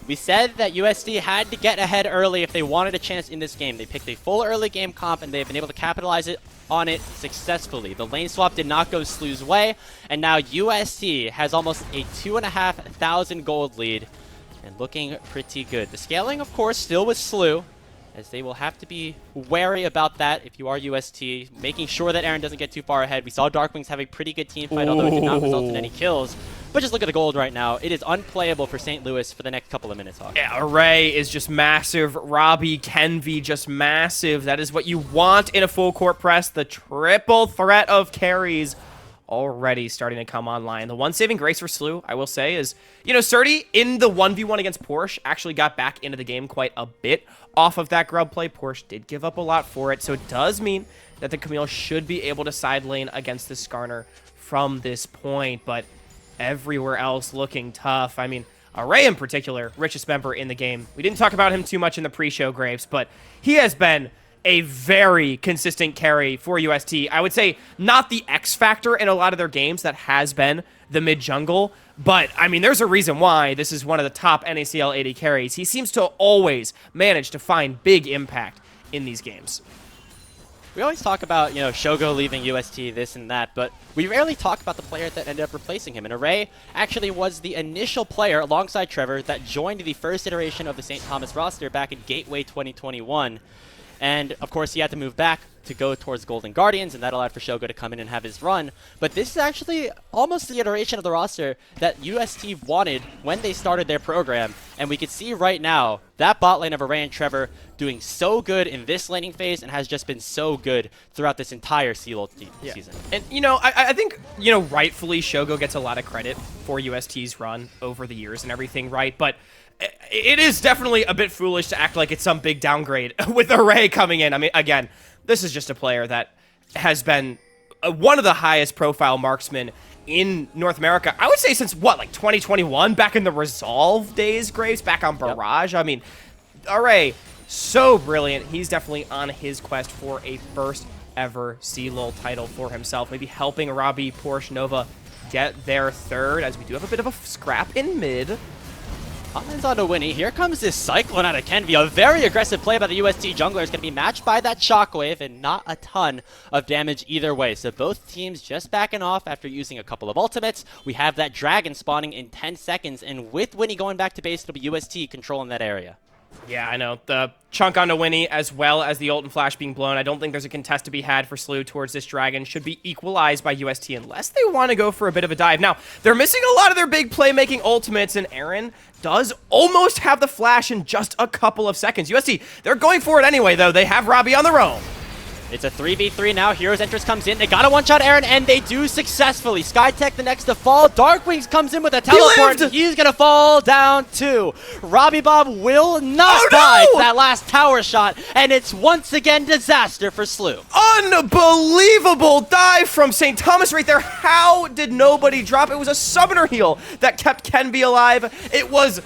We said that UST had to get ahead early if they wanted a chance in this game. They picked a full early game comp and they've been able to capitalize on it successfully. The lane swap did not go SLU's way, and now UST has almost a 2,500 gold lead. And looking pretty good. The scaling, of course, still with SLU, as they will have to be wary about that if you are UST, making sure that Aaron doesn't get too far ahead. We saw Darkwings have a pretty good team fight, although it did not result in any kills. But just look at the gold right now. It is unplayable for St. Louis for the next couple of minutes, Hawk. Yeah, Array is just massive. Robbie, Kenvi, just massive. That is what you want in a full court press. The triple threat of carries already starting to come online. The one saving grace for SLU, I will say, is, you know, Surdy in the 1v1 against Porsche actually got back into the game quite a bit off of that grub play. Porsche did give up a lot for it, so it does mean that the Camille should be able to side lane against the Skarner from this point, but everywhere else looking tough. I mean, Array in particular, richest member in the game. We didn't talk about him too much in the pre-show, Grapes, but he has been a very consistent carry for UST. I would say not the X factor in a lot of their games that has been the mid-jungle, but, I mean, there's a reason why this is one of the top NACL AD carries. He seems to always manage to find big impact in these games. We always talk about, you know, Shogo leaving UST, this and that, but we rarely talk about the player that ended up replacing him. And Array actually was the initial player, alongside Trevor, that joined the first iteration of the St. Thomas roster back in Gateway 2021. And of course, he had to move back to go towards Golden Guardians, and that allowed for Shogo to come in and have his run. But this is actually almost the iteration of the roster that UST wanted when they started their program. And we can see right now that bot lane of Array and Trevor doing so good in this laning phase and has just been so good throughout this entire CLOL season. And, you know, I think, you know, rightfully Shogo gets a lot of credit for UST's run over the years and everything, right? But it is definitely a bit foolish to act like it's some big downgrade with Array coming in. I mean, again, this is just a player that has been one of the highest profile marksmen in North America. I would say since, what, like 2021? Back in the Resolve days, Graves? Back on Barrage? Yep. I mean, Array, so brilliant. He's definitely on his quest for a first ever CLOL title for himself. Maybe helping Robbie, Porsche, Nova get their third, as we do have a bit of a scrap in mid. Hands on to Winnie. Here comes this Cyclone out of Kenvi. A very aggressive play by the UST jungler is going to be matched by that Shockwave, and not a ton of damage either way. So both teams just backing off after using a couple of ultimates. We have that Dragon spawning in 10 seconds, and with Winnie going back to base, it'll be UST controlling that area. Yeah, I know. The chunk onto Winnie, as well as the ult and flash being blown. I don't think there's a contest to be had for Slew towards this Dragon. Should be equalized by UST unless they want to go for a bit of a dive. Now, they're missing a lot of their big playmaking ultimates, and Aaron does almost have the flash in just a couple of seconds. UST, they're going for it anyway, though. They have Robbie on the roam. It's a 3v3 now. Hero's Entrance comes in. They got a one-shot Aaron, and they do successfully. Skytech the next to fall. Darkwings comes in with a teleport. He's going to fall down too. Robbie Bob will not die to that last tower shot, and it's once again disaster for Slew. Unbelievable dive from St. Thomas right there. How did nobody drop? It was a summoner heal that kept Kenby alive. It was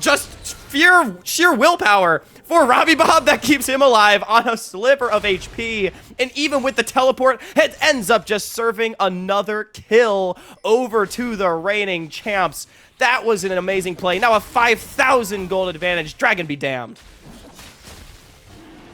just sheer willpower for Robbie Bob that keeps him alive on a sliver of HP. And even with the teleport, it ends up just serving another kill over to the reigning champs. That was an amazing play. Now a 5,000 gold advantage. Dragon be damned.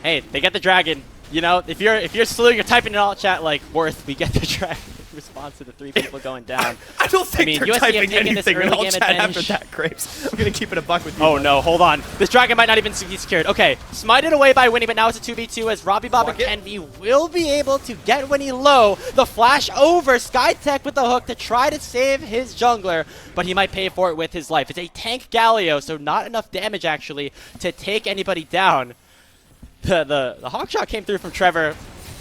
Hey, they get the Dragon. You know, if you're Slew, you're typing in all chat like, Worth, we get the Dragon. Response to the 3 people going down. I don't think they're UST typing anything in all game chat advantage. after that, Grapes. I'm going to keep it a buck with you. Oh no, hold on. This Dragon might not even be secured. Okay, smited away by Winnie, but now it's a 2v2 as Robbie Bob and Kenvi will be able to get Winnie low. The flash over, Skytech with the hook to try to save his jungler, but he might pay for it with his life. It's a tank Galio, so not enough damage actually to take anybody down. The hawk shot came through from Trevor,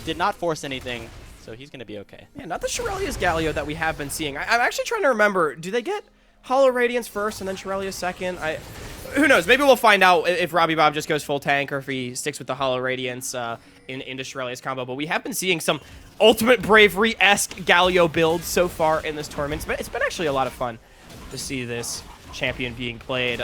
did not force anything. So he's going to be okay. Yeah, not the Shirelia's Galio that we have been seeing. I'm actually trying to remember, do they get Hollow Radiance first and then Shirelia's second? Who knows? Maybe we'll find out if Robbie Bob just goes full tank or if he sticks with the Hollow Radiance into Shirelia's combo. But we have been seeing some Ultimate Bravery-esque Galio builds so far in this tournament. It's been actually a lot of fun to see this champion being played.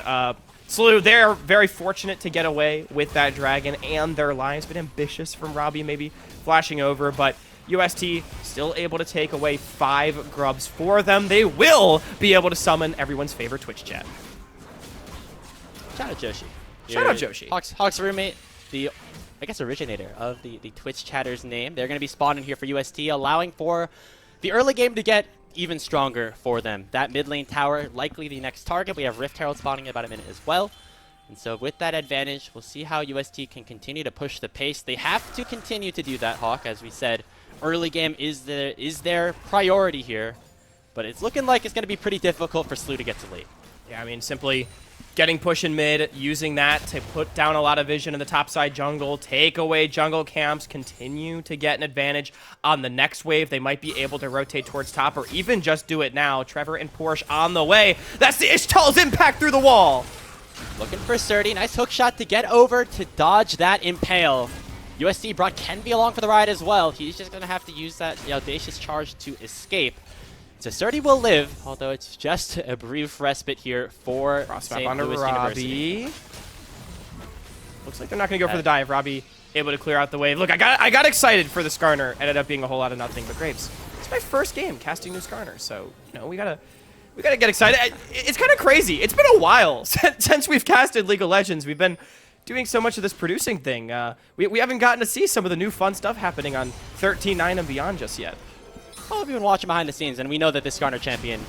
Slew, they're very fortunate to get away with that Dragon and their lives. Been ambitious from Robbie, maybe flashing over, but UST still able to take away 5 grubs for them. They will be able to summon everyone's favorite Twitch chat. Shout out Joshi. Shout out Joshi. Hawk's roommate, the, I guess, originator of the Twitch chatter's name. They're going to be spawning here for UST, allowing for the early game to get even stronger for them. That mid lane tower, likely the next target. We have Rift Herald spawning in about a minute as well. And so with that advantage, we'll see how UST can continue to push the pace. They have to continue to do that, Hawk, as we said. Early game is their priority here, but it's looking like it's going to be pretty difficult for Slew to get to late. Yeah, I mean, simply getting push in mid, using that to put down a lot of vision in the topside jungle, take away jungle camps, continue to get an advantage on the next wave. They might be able to rotate towards top or even just do it now. Trevor and Porsche on the way. That's the Ishtal's impact through the wall. Looking for Surdy. Nice hook shot to get over to dodge that impale. UST brought Kenvi along for the ride as well. He's just going to have to use that audacious charge to escape. So Surdy will live, although it's just a brief respite here for St. Louis University. Looks like they're not going to go for the dive. Robbie able to clear out the wave. Look, I got excited for the Skarner. Ended up being a whole lot of nothing but Grapes. It's my first game casting new Skarner, so you know we gotta get excited. It's kind of crazy. It's been a while since we've casted League of Legends. We've been doing so much of this producing thing. We haven't gotten to see some of the new fun stuff happening on 13.9 and beyond just yet. Well, we've been watching behind the scenes, and we know that this Skarner champion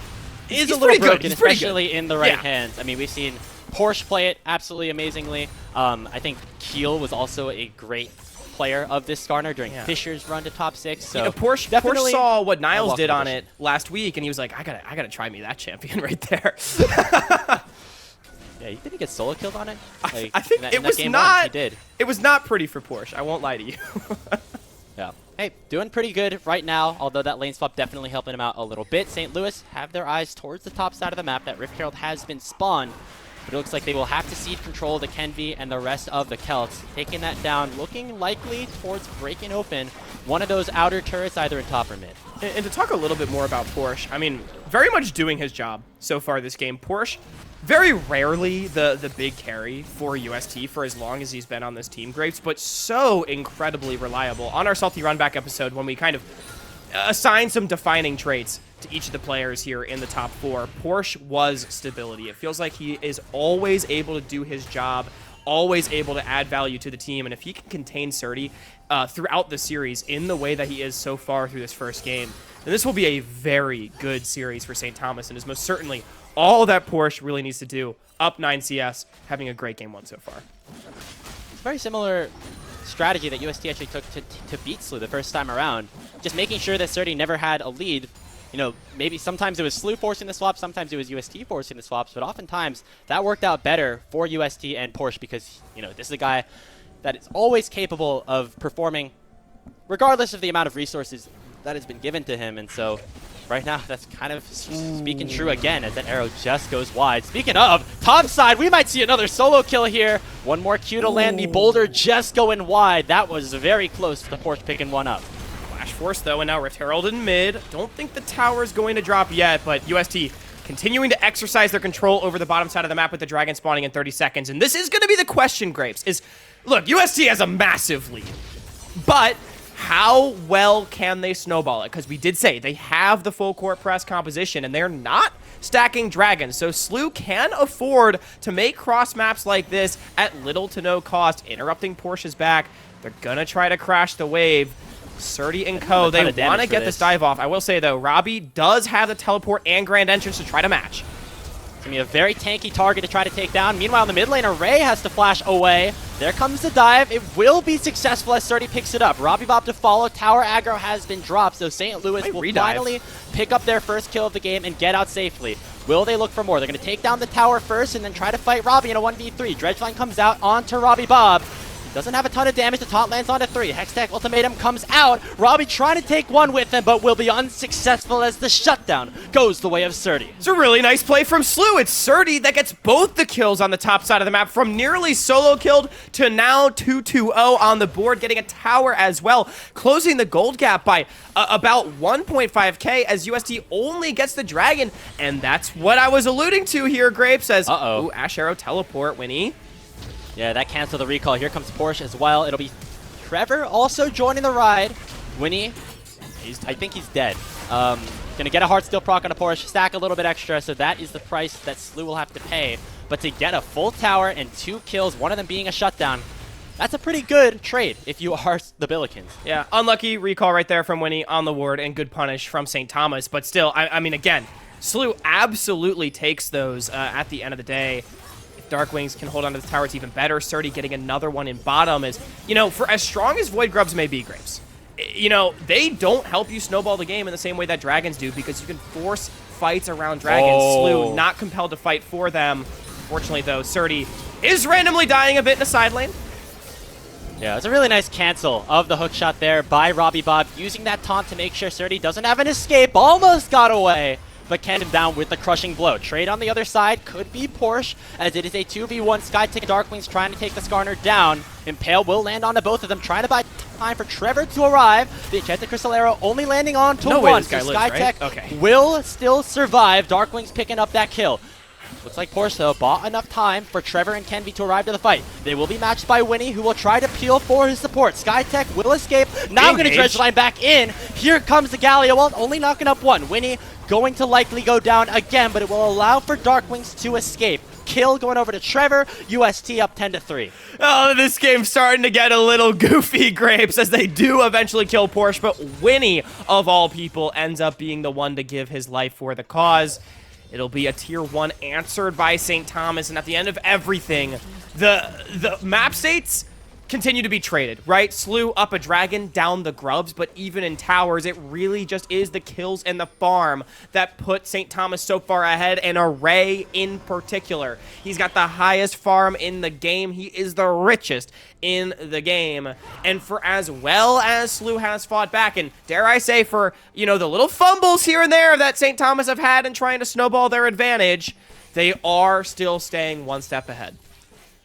is he's a little pretty broken, good. He's pretty especially good. in the right hands. I mean, we've seen Porsche play it absolutely amazingly. I think Keel was also a great player of this Skarner during Fisher's run to top 6. So you know, Porsche definitely saw what Niles did on it last week, and he was like, I gotta try me that champion right there. Yeah, did he get solo killed on it? Like, I think it was not. He did. It was not pretty for Porsche. I won't lie to you. Yeah. Hey, doing pretty good right now, although that lane swap definitely helping him out a little bit. St. Louis have their eyes towards the top side of the map. That Rift Herald has been spawned, but it looks like they will have to cede control to Kenvi and the rest of the Celts. Taking that down, looking likely towards breaking open one of those outer turrets, either in top or mid. And to talk a little bit more about Porsche, I mean, very much doing his job so far this game. Porsche, very rarely the big carry for UST for as long as he's been on this team, Grapes, but so incredibly reliable. On our Salty Runback episode, when we kind of assigned some defining traits to each of the players here in the top 4, Porsche was stability. It feels like he is always able to do his job, always able to add value to the team, and if he can contain Surdy throughout the series in the way that he is so far through this first game, then this will be a very good series for St. Thomas, and is most certainly all that Porsche really needs to do. Up 9 CS, having a great game 1 so far. It's a very similar strategy that UST actually took to beat Slew the first time around. Just making sure that Surdy never had a lead. You know, maybe sometimes it was Slew forcing the swaps, sometimes it was UST forcing the swaps, but oftentimes that worked out better for UST and Porsche because, you know, this is a guy that is always capable of performing regardless of the amount of resources that has been given to him, and so right now, that's kind of speaking true again as that arrow just goes wide. Speaking of, top side, we might see another solo kill here. One more Q to land the boulder just going wide. That was very close to the Porsche picking one up. Flash Force, though, and now Rift Herald in mid. Don't think the tower is going to drop yet, but UST continuing to exercise their control over the bottom side of the map with the Dragon spawning in 30 seconds. And this is going to be the question, Grapes, is, look, UST has a massive lead, but how well can they snowball it? Because we did say they have the full court press composition, and they're not stacking dragons. So Slew can afford to make cross maps like this at little to no cost, interrupting Porsche's back. They're going to try to crash the wave. Surdy and co, they want to get this dive off. I will say, though, Robbie does have the teleport and grand entrance to try to match. It's going to be a very tanky target to try to take down. Meanwhile, in the mid lane, Array has to flash away. There comes the dive. It will be successful as Surdy picks it up. Robbie Bob to follow. Tower aggro has been dropped, so St. Louis will finally pick up their first kill of the game and get out safely. Will they look for more? They're going to take down the tower first and then try to fight Robbie in a 1v3. Dredgeline comes out onto Robbie Bob. Doesn't have a ton of damage. The taunt lands onto 3. Hextech Ultimatum comes out. Robbie trying to take one with him, but will be unsuccessful as the shutdown goes the way of Surdy. It's a really nice play from Slew. It's Surdy that gets both the kills on the top side of the map, from nearly solo killed to now 2-2-0 on the board, getting a tower as well, closing the gold gap by about 1.5k as UST only gets the dragon. And that's what I was alluding to here, Grapes, as ooh, Ash Arrow teleport, Winnie. Yeah, that canceled the recall. Here comes Porsche as well. It'll be Trevor also joining the ride. Winnie, I think he's dead. Gonna get a Heartsteel proc on a Porsche, stack a little bit extra, so that is the price that Slew will have to pay. But to get a full tower and 2 kills, one of them being a shutdown, that's a pretty good trade if you are the Billikens. Yeah, unlucky recall right there from Winnie on the ward, and good punish from St. Thomas. But still, I mean, again, Slew absolutely takes those at the end of the day. Dark Wings can hold onto the tower, it's even better. Surdy getting another one in bottom is, you know, for as strong as Void Grubs may be, Grapes, you know, they don't help you snowball the game in the same way that dragons do, because you can force fights around dragons. Slew not compelled to fight for them. Fortunately, though, Surdy is randomly dying a bit in the side lane. Yeah, it's a really nice cancel of the hook shot there by Robbie Bob, using that taunt to make sure Surdy doesn't have an escape. Almost got away, but canned him down with the crushing blow. Trade on the other side could be Porsche, as it is a 2v1. Skytick Darkwings trying to take the Skarner down. Impale will land onto both of them, trying to buy time for Trevor to arrive. The Enchanted Crystal Arrow only landing on to one, so Skytech will still survive. Darkwings picking up that kill. Looks like Porsche, though, bought enough time for Trevor and Kenvi to arrive to the fight. They will be matched by Winnie, who will try to peel for his support. Skytech will escape. Now going to Dredgeline back in. Here comes the Gallia Wall, only knocking up one. Winnie going to likely go down again, but it will allow for Darkwings to escape. Kill going over to Trevor. UST up 10-3. Oh, this game's starting to get a little goofy, Grapes, as they do eventually kill Porsche, but Winnie, of all people, ends up being the one to give his life for the cause. It'll be a tier 1 answered by St. Thomas, and at the end of everything, the map states continue to be traded, right? Slew up a dragon, down the grubs, but even in towers, it really just is the kills and the farm that put St. Thomas so far ahead, and Array in particular. He's got the highest farm in the game. He is the richest in the game. And for as well as Slew has fought back, and dare I say for, you know, the little fumbles here and there that St. Thomas have had in trying to snowball their advantage, they are still staying one step ahead.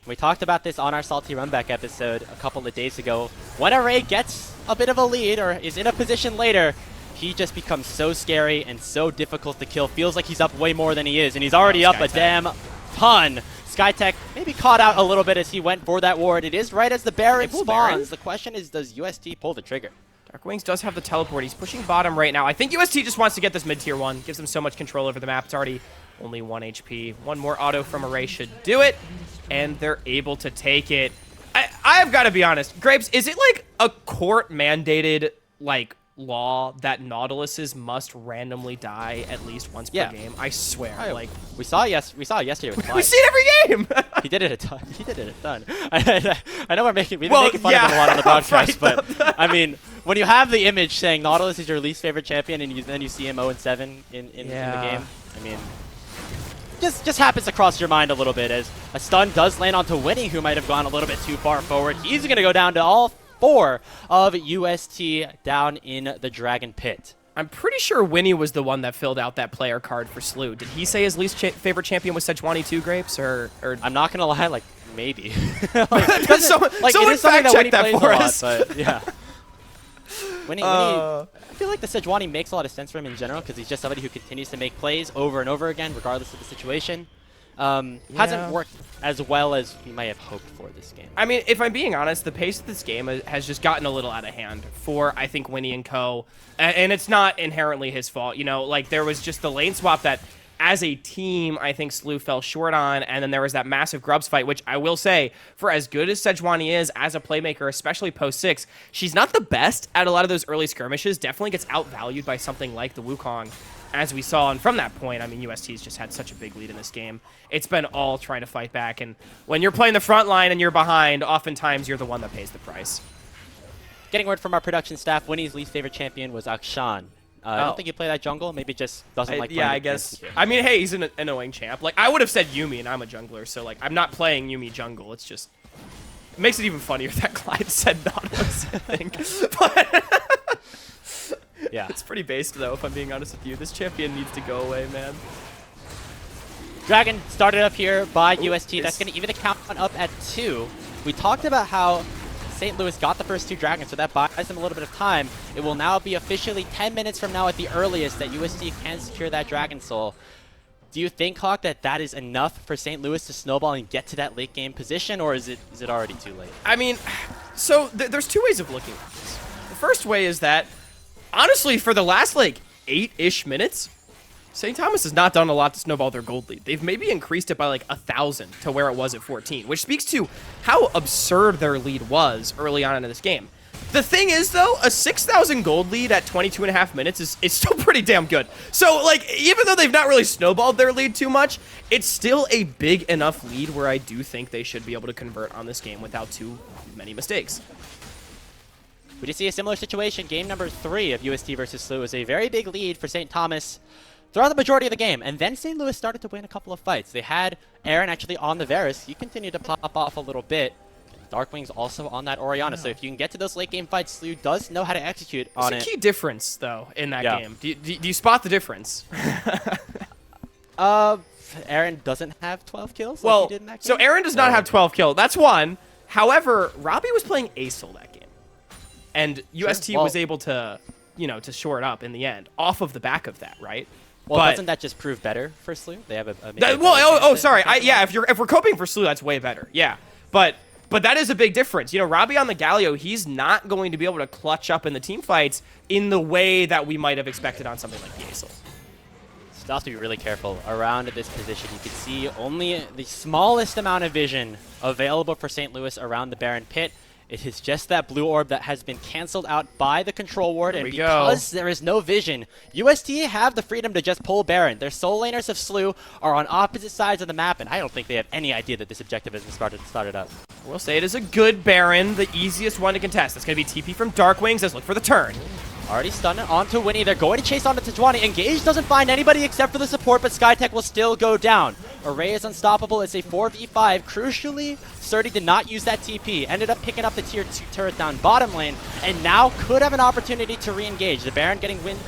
We talked about this on our Salty Runback episode a couple of days ago. When Array gets a bit of a lead or is in a position later, he just becomes so scary and so difficult to kill. Feels like he's up way more than he is, and he's already up a damn ton. Skytech maybe caught out a little bit as he went for that ward. It is right as the Baron spawns. The question is, does UST pull the trigger? Darkwings does have the teleport. He's pushing bottom right now. I think UST just wants to get this mid-tier 1. Gives them so much control over the map. It's already only 1 HP. One more auto from Array should do it, and they're able to take it. I've got to be honest. Grapes, is it like a court-mandated, like, law that Nautiluses must randomly die at least once per game? I swear. We saw it yesterday with we see it every game. He did it a ton. He did it a ton. I know we've been making fun of him a lot on the broadcast, but I mean, when you have the image saying Nautilus is your least favorite champion, and then you see him 0-7 in the game, I mean, just happens to cross your mind a little bit as a stun does land onto Winnie, who might have gone a little bit too far forward. He's going to go down to all 4 of UST down in the Dragon Pit. I'm pretty sure Winnie was the one that filled out that player card for Slew. Did he say his least favorite champion was Sejuani 2, Grapes? Or I'm not going to lie, like, maybe. Someone fact check that for us. But, yeah. Winnie, I feel like the Sejuani makes a lot of sense for him in general because he's just somebody who continues to make plays over and over again, regardless of the situation. Hasn't worked as well as we might have hoped for this game. I mean, if I'm being honest, the pace of this game has just gotten a little out of hand for, I think, Winnie and co. And it's not inherently his fault. You know, like, there was just the lane swap that, as a team, I think Slew fell short on, and then there was that massive Grubs fight, which I will say, for as good as Sejuani is as a playmaker, especially post-6, she's not the best at a lot of those early skirmishes, definitely gets outvalued by something like the Wukong, as we saw. And from that point, I mean, UST's just had such a big lead in this game. It's been all trying to fight back, and when you're playing the front line and you're behind, oftentimes you're the one that pays the price. Getting word from our production staff, Winnie's least favorite champion was Akshan. I don't think you play that jungle. Maybe just doesn't like playing. Yeah, I guess. I mean, hey, he's an annoying champ. Like, I would have said Yuumi, and I'm a jungler, so, like, I'm not playing Yuumi jungle. It's just... It makes it even funnier that Clyde said Nautilus, I think. But... yeah. It's pretty based, though, if I'm being honest with you. This champion needs to go away, man. Dragon started up here by UST. That's going to even account up at 2. We talked about how St. Louis got the first 2 dragons, so that buys them a little bit of time. It will now be officially 10 minutes from now at the earliest that UST can secure that Dragon Soul. Do you think, Hawk, that is enough for St. Louis to snowball and get to that late game position, or is it already too late? I mean, so there's 2 ways of looking at this. The first way is that, honestly, for the last, like, 8-ish minutes, St. Thomas has not done a lot to snowball their gold lead. They've maybe increased it by like 1,000 to where it was at 14, which speaks to how absurd their lead was early on in this game. The thing is, though, a 6,000 gold lead at 22.5 minutes is still pretty damn good. So, like, even though they've not really snowballed their lead too much, it's still a big enough lead where I do think they should be able to convert on this game without too many mistakes. We did see a similar situation. Game number 3 of UST versus Slew was a very big lead for St. Thomas throughout the majority of the game, and then St. Louis started to win a couple of fights. They had Aaron actually on the Varus. He continued to pop off a little bit. Darkwing's also on that Orianna, so if you can get to those late game fights, Slew does know how to execute on it. There's a key difference, though, in that game. Do you spot the difference? Aaron doesn't have 12 kills like he did in that game? So Aaron does not have 12 kills. That's one. However, Robbie was playing Acel that game, and UST was able to, you know, to shore it up in the end off of the back of that, right? Well, doesn't that just prove better for Slew? They have sorry. Yeah, if we're coping for Slew, that's way better. Yeah, but that is a big difference. You know, Robbie on the Galio, he's not going to be able to clutch up in the team fights in the way that we might have expected on something like the Acel. Still have to be really careful around this position. You can see only the smallest amount of vision available for St. Louis around the Baron Pit. It is just that blue orb that has been canceled out by the control ward, and we because there is no vision, UST have the freedom to just pull Baron. Their soul laners of Slew are on opposite sides of the map, and I don't think they have any idea that this objective has been started up. We'll say it is a good Baron, the easiest one to contest. It's going to be TP from Darkwings. Let's look for the turn. Already stunned onto Winnie. They're going to chase onto Tajwani. Engage doesn't find anybody except for the support, but Skytech will still go down. Array is unstoppable. It's a 4v5. Crucially, Surdy did not use that TP. Ended up picking up the tier 2 turret down bottom lane, and now could have an opportunity to re-engage. The Baron getting wins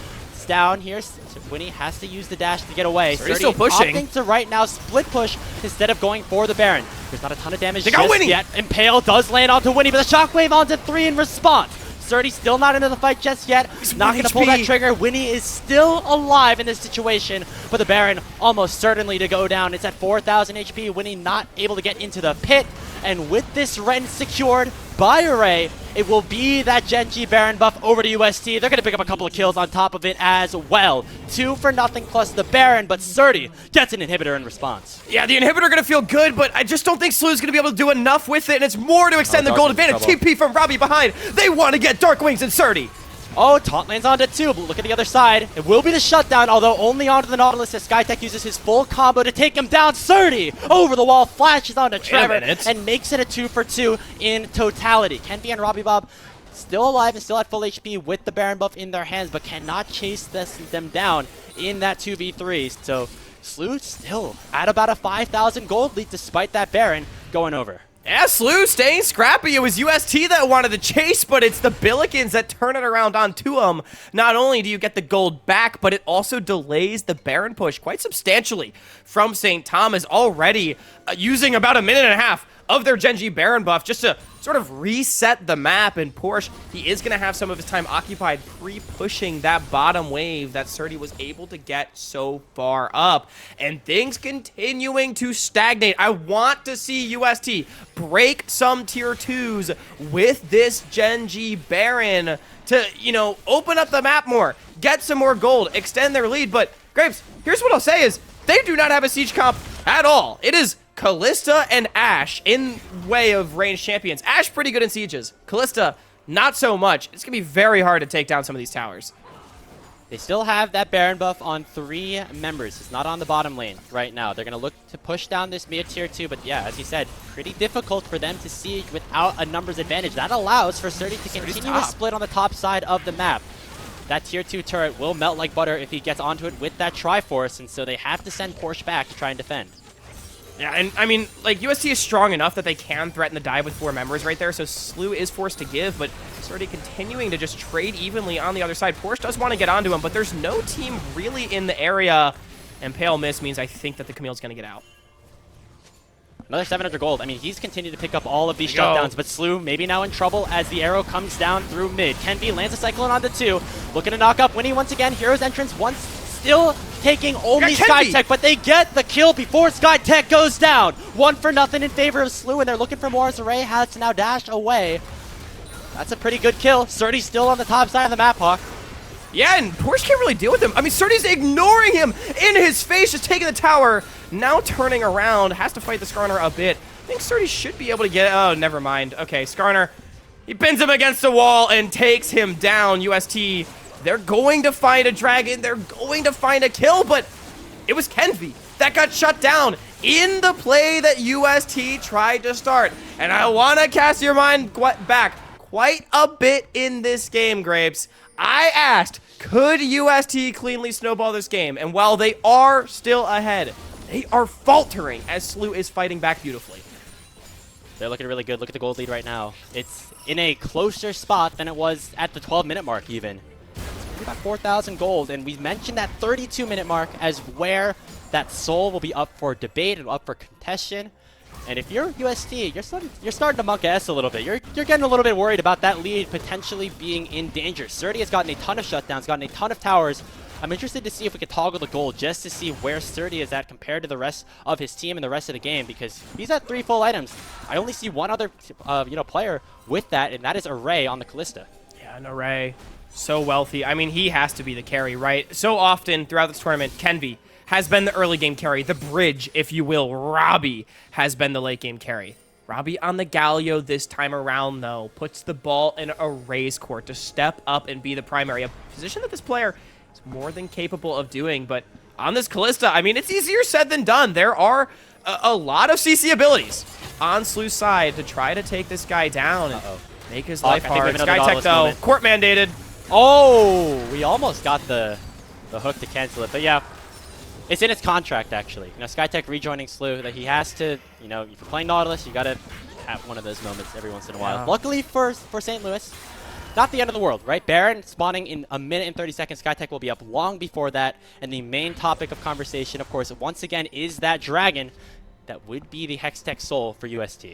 down here. So Winnie has to use the dash to get away. Surdy's still pushing. Opting to right now split push instead of going for the Baron. There's not a ton of damage got Winnie! yet. Impale does land onto Winnie, but the shockwave onto 3 in response. Surdy still not into the fight just yet. Not going to pull that trigger. Winnie is still alive in this situation, but the Baron almost certainly to go down. It's at 4,000 HP. Winnie not able to get into the pit, and with this Ren secured by Array, it will be that Genji Baron buff over to UST. They're going to pick up a couple of kills on top of it as well. 2 for nothing plus the Baron, but Surdy gets an inhibitor in response. Yeah, the inhibitor going to feel good, but I just don't think Slew's going to be able to do enough with it, and it's more to extend the gold advantage. TP from Robbie behind. They want to get Darkwings and Surdy. Oh, taunt lands onto 2, but look at the other side. It will be the shutdown, although only onto the Nautilus as Skytech uses his full combo to take him down. Surdy over the wall, flashes onto Trevor, and makes it a 2 for 2 in totality. Kenby and Robbie Bob still alive and still at full HP with the Baron buff in their hands, but cannot chase them down in that 2v3. So Slew still at about a 5,000 gold lead despite that Baron going over. Yeah, Slew staying scrappy. It was UST that wanted to chase, but it's the Billikens that turn it around onto them. Not only do you get the gold back, but it also delays the Baron push quite substantially from St. Thomas, already using about a minute and a half of their Genji Baron buff just to sort of reset the map. And Porsche, he is going to have some of his time occupied pre-pushing that bottom wave that Surdy was able to get so far up. And things continuing to stagnate. I want to see UST break some tier 2s with this Genji Baron to, you know, open up the map more, get some more gold, extend their lead. But, Grapes, here's what I'll say is they do not have a siege comp at all. It is Kalista and Ashe in way of ranged champions. Ashe pretty good in sieges. Kalista, not so much. It's going to be very hard to take down some of these towers. They still have that Baron buff on 3 members. It's not on the bottom lane right now. They're going to look to push down this mid tier 2, but yeah, as you said, pretty difficult for them to siege without a numbers advantage. That allows for Surdy to continue to split on the top side of the map. That tier 2 turret will melt like butter if he gets onto it with that Triforce, and so they have to send Porsche back to try and defend. Yeah, and I mean, like, UST is strong enough that they can threaten the dive with 4 members right there, so Slew is forced to give, but Surdy continuing to just trade evenly on the other side. Porsche does want to get onto him, but there's no team really in the area, and Pale Miss means I think that the Camille's going to get out. Another 700 gold. I mean, he's continued to pick up all of these shutdowns, but Slew maybe now in trouble as the arrow comes down through mid. Kenby lands a Cyclone onto 2, looking to knock up Winnie once again. Hero's entrance once still taking only Skytech, but they get the kill before Skytech goes down. 1 for nothing in favor of Slew, and they're looking for more as Array has to now dash away. That's a pretty good kill. Surdy's still on the top side of the map, Hawk. Yeah, and Porsche can't really deal with him. I mean, Surdy's ignoring him in his face, just taking the tower. Now turning around, has to fight the Skarner a bit. I think Surdy should be able to get... Oh, never mind. Okay, Skarner, he pins him against the wall and takes him down. UST, they're going to find a dragon. They're going to find a kill, but it was Kenby that got shut down in the play that UST tried to start. And I want to cast your mind back quite a bit in this game, Grapes. I asked, could UST cleanly snowball this game? And while they are still ahead, they are faltering as Slew is fighting back beautifully. They're looking really good. Look at the gold lead right now. It's in a closer spot than it was at the 12-minute mark even. It's about 4,000 gold, and we mentioned that 32-minute mark as where that soul will be up for debate and up for contention. And if you're UST, you're starting to monk ass a little bit. You're getting a little bit worried about that lead potentially being in danger. Surdy has gotten a ton of shutdowns, gotten a ton of towers. I'm interested to see if we can toggle the gold just to see where Surdy is at compared to the rest of his team and the rest of the game, because he's at 3 full items. I only see one other player with that, and that is Array on the Kalista. Yeah, and Array, so wealthy. I mean, he has to be the carry, right? So often throughout this tournament, Kenby has been the early game carry, the bridge, if you will. Robbie has been the late game carry. Robbie on the Galio this time around, though, puts the ball in a race court to step up and be the primary, a position that this player is more than capable of doing. But on this Kalista, I mean, it's easier said than done. There are a lot of CC abilities on Slew's side to try to take this guy down and make his life hard. Skytech, though, court mandated. Oh, we almost got the hook to cancel it, but yeah. It's in its contract, actually. You know, Skytech rejoining Slew, that he has to, you know, if you're playing Nautilus, you gotta have one of those moments every once in a while. Luckily for St. Louis, not the end of the world, right? Baron spawning in a minute and 30 seconds. Skytech will be up long before that. And the main topic of conversation, of course, once again, is that dragon that would be the Hextech Soul for UST.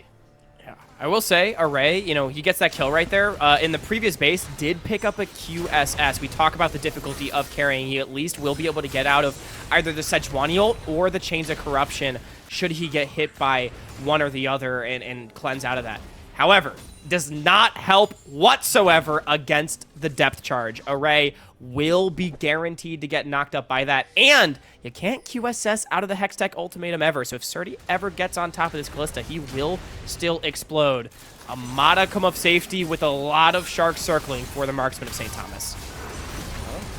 Yeah, I will say, Array, you know, he gets that kill right there. In the previous base, did pick up a QSS. We talk about the difficulty of carrying. He at least will be able to get out of either the Sejuani ult or the Chains of Corruption should he get hit by one or the other and cleanse out of that. However, does not help whatsoever against the depth charge. Array will be guaranteed to get knocked up by that, and you can't QSS out of the Hextech ultimatum ever, so if Surdy ever gets on top of this Kalista, he will still explode. A modicum of safety with a lot of sharks circling for the marksman of St. Thomas.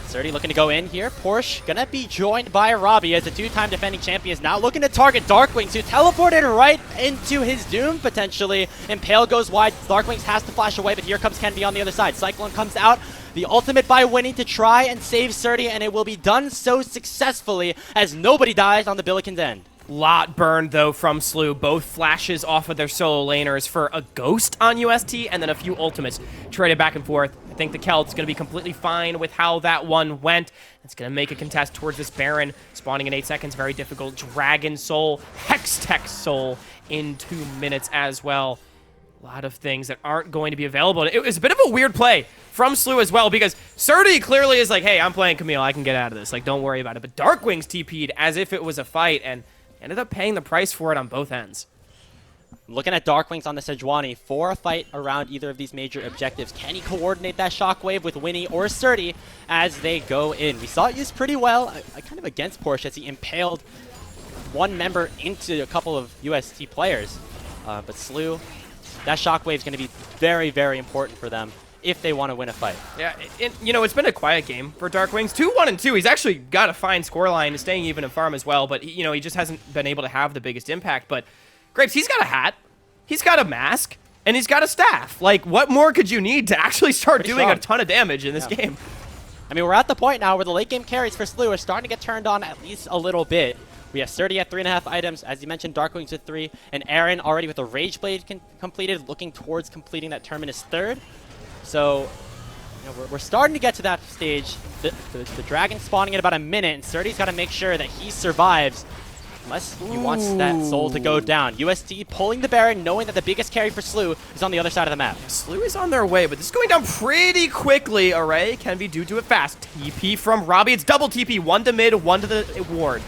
Surdy looking to go in here. Porsche gonna be joined by Robbie as the two-time defending champion is now looking to target Darkwings, who teleported right into his doom, potentially. Impale goes wide. Darkwings has to flash away, but here comes Kenby on the other side. Cyclone comes out. The ultimate by winning to try and save Surdy, and it will be done so successfully as nobody dies on the Billiken's end. Lot burned, though, from Slew. Both flashes off of their solo laners for a ghost on UST, and then a few ultimates traded back and forth. I think the Celt's going to be completely fine with how that one went. It's going to make a contest towards this Baron. Spawning in 8 seconds, very difficult. Dragon Soul, Hextech Soul in 2 minutes as well. A lot of things that aren't going to be available. It was a bit of a weird play from Slew as well, because Surdy clearly is like, hey, I'm playing Camille. I can get out of this. Like, don't worry about it. But Darkwings TP'd as if it was a fight, and ended up paying the price for it on both ends. Looking at Darkwings on the Sejuani for a fight around either of these major objectives. Can he coordinate that shockwave with Winnie or Surdy as they go in? We saw it used pretty well, kind of against Porsche as he impaled one member into a couple of UST players. But Slew, that shockwave is going to be very, very important for them if they want to win a fight. Yeah, you know, it's been a quiet game for Darkwings. 2-1-2. He's actually got a fine scoreline, staying even in farm as well, but, you know, he just hasn't been able to have the biggest impact. But Grapes, he's got a hat, he's got a mask, and he's got a staff. Like, what more could you need to actually start doing a ton of damage in this game? I mean, we're at the point now where the late game carries for Slew are starting to get turned on at least a little bit. We have Surdy at 3.5 items, as you mentioned, Darkwings with 3, and Aaron already with a Rage Blade completed, looking towards completing that Terminus 3rd. So, you know, we're starting to get to that stage. The dragon spawning in about a minute, and Surdy's got to make sure that he survives unless he wants that soul to go down. UST pulling the Baron, knowing that the biggest carry for Slew is on the other side of the map. Slew is on their way, but this is going down pretty quickly. Array can be due to it fast. TP from Robbie. It's double TP. 1 to mid, 1 to the ward.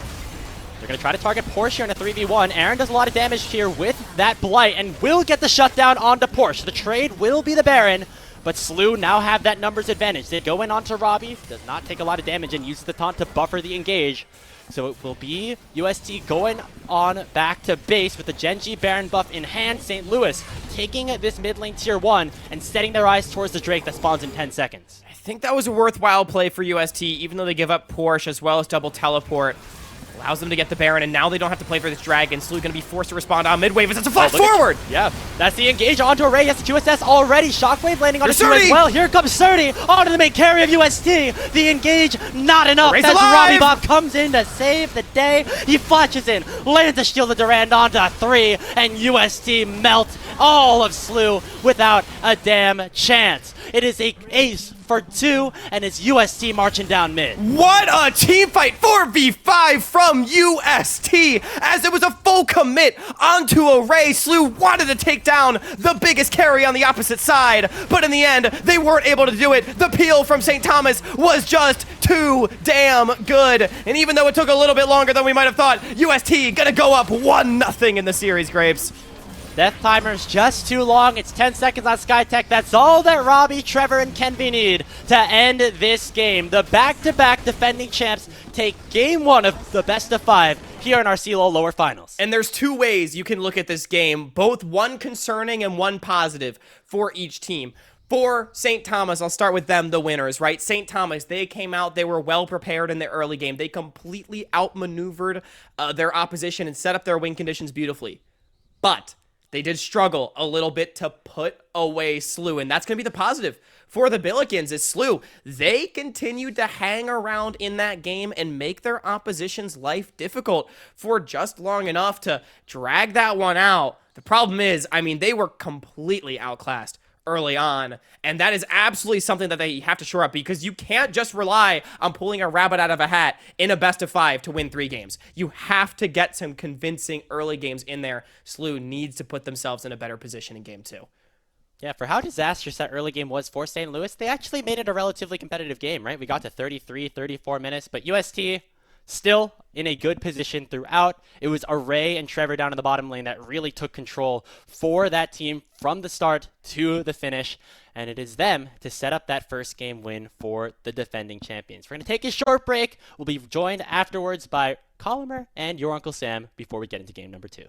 They're going to try to target Porsche here in a 3v1. Aaron does a lot of damage here with that Blight and will get the shutdown onto Porsche. The trade will be the Baron, but Slew now have that numbers advantage. They go in onto Robbie, does not take a lot of damage, and uses the taunt to buffer the engage. So it will be UST going on back to base with the Genji Baron buff in hand. St. Louis taking this mid lane tier 1 and setting their eyes towards the Drake that spawns in 10 seconds. I think that was a worthwhile play for UST, even though they give up Porsche as well as double teleport. Allows them to get the Baron, and now they don't have to play for this dragon. Slew going to be forced to respond on mid-wave as it's a flash forward! Yeah, that's the engage onto Array. Yes, QSS already. Shockwave landing on his two as well. Here comes Surdy onto the main carry of UST. The engage, not enough as Robbie Bob comes in to save the day. He flashes in, lands the shield of Durand onto 3, and UST melts all of Slew without a damn chance. It is a ace for 2, and it's UST marching down mid. What a team fight! 4v5 from UST as it was a full commit onto Array. Slew wanted to take down the biggest carry on the opposite side, but in the end, they weren't able to do it. The peel from St. Thomas was just too damn good. And even though it took a little bit longer than we might have thought, UST gonna go up 1-0 in the series, Grapes. Death timer's just too long. It's 10 seconds on Skytech. That's all that Robbie, Trevor, and Kenby need to end this game. The back-to-back defending champs take game 1 of the best of 5 here in our CLOL lower finals. And there's two ways you can look at this game, both one concerning and one positive for each team. For St. Thomas, I'll start with them, the winners, right? St. Thomas, they came out, they were well prepared in the early game. They completely outmaneuvered their opposition and set up their win conditions beautifully. But they did struggle a little bit to put away SLU, and that's going to be the positive for the Billikens is SLU. They continued to hang around in that game and make their opposition's life difficult for just long enough to drag that one out. The problem is, I mean, they were completely outclassed early on, and that is absolutely something that they have to shore up, because you can't just rely on pulling a rabbit out of a hat in a best of 5 to win 3 games. You have to get some convincing early games in there. SLU needs to put themselves in a better position in game 2. Yeah, for how disastrous that early game was for St. Louis, they actually made it a relatively competitive game, right? We got to 33, 34 minutes, but UST still in a good position throughout. It was Array and Trevor down in the bottom lane that really took control for that team from the start to the finish, and it is them to set up that first game win for the defending champions. We're going to take a short break. We'll be joined afterwards by Colomer and your Uncle Sam before we get into game number 2.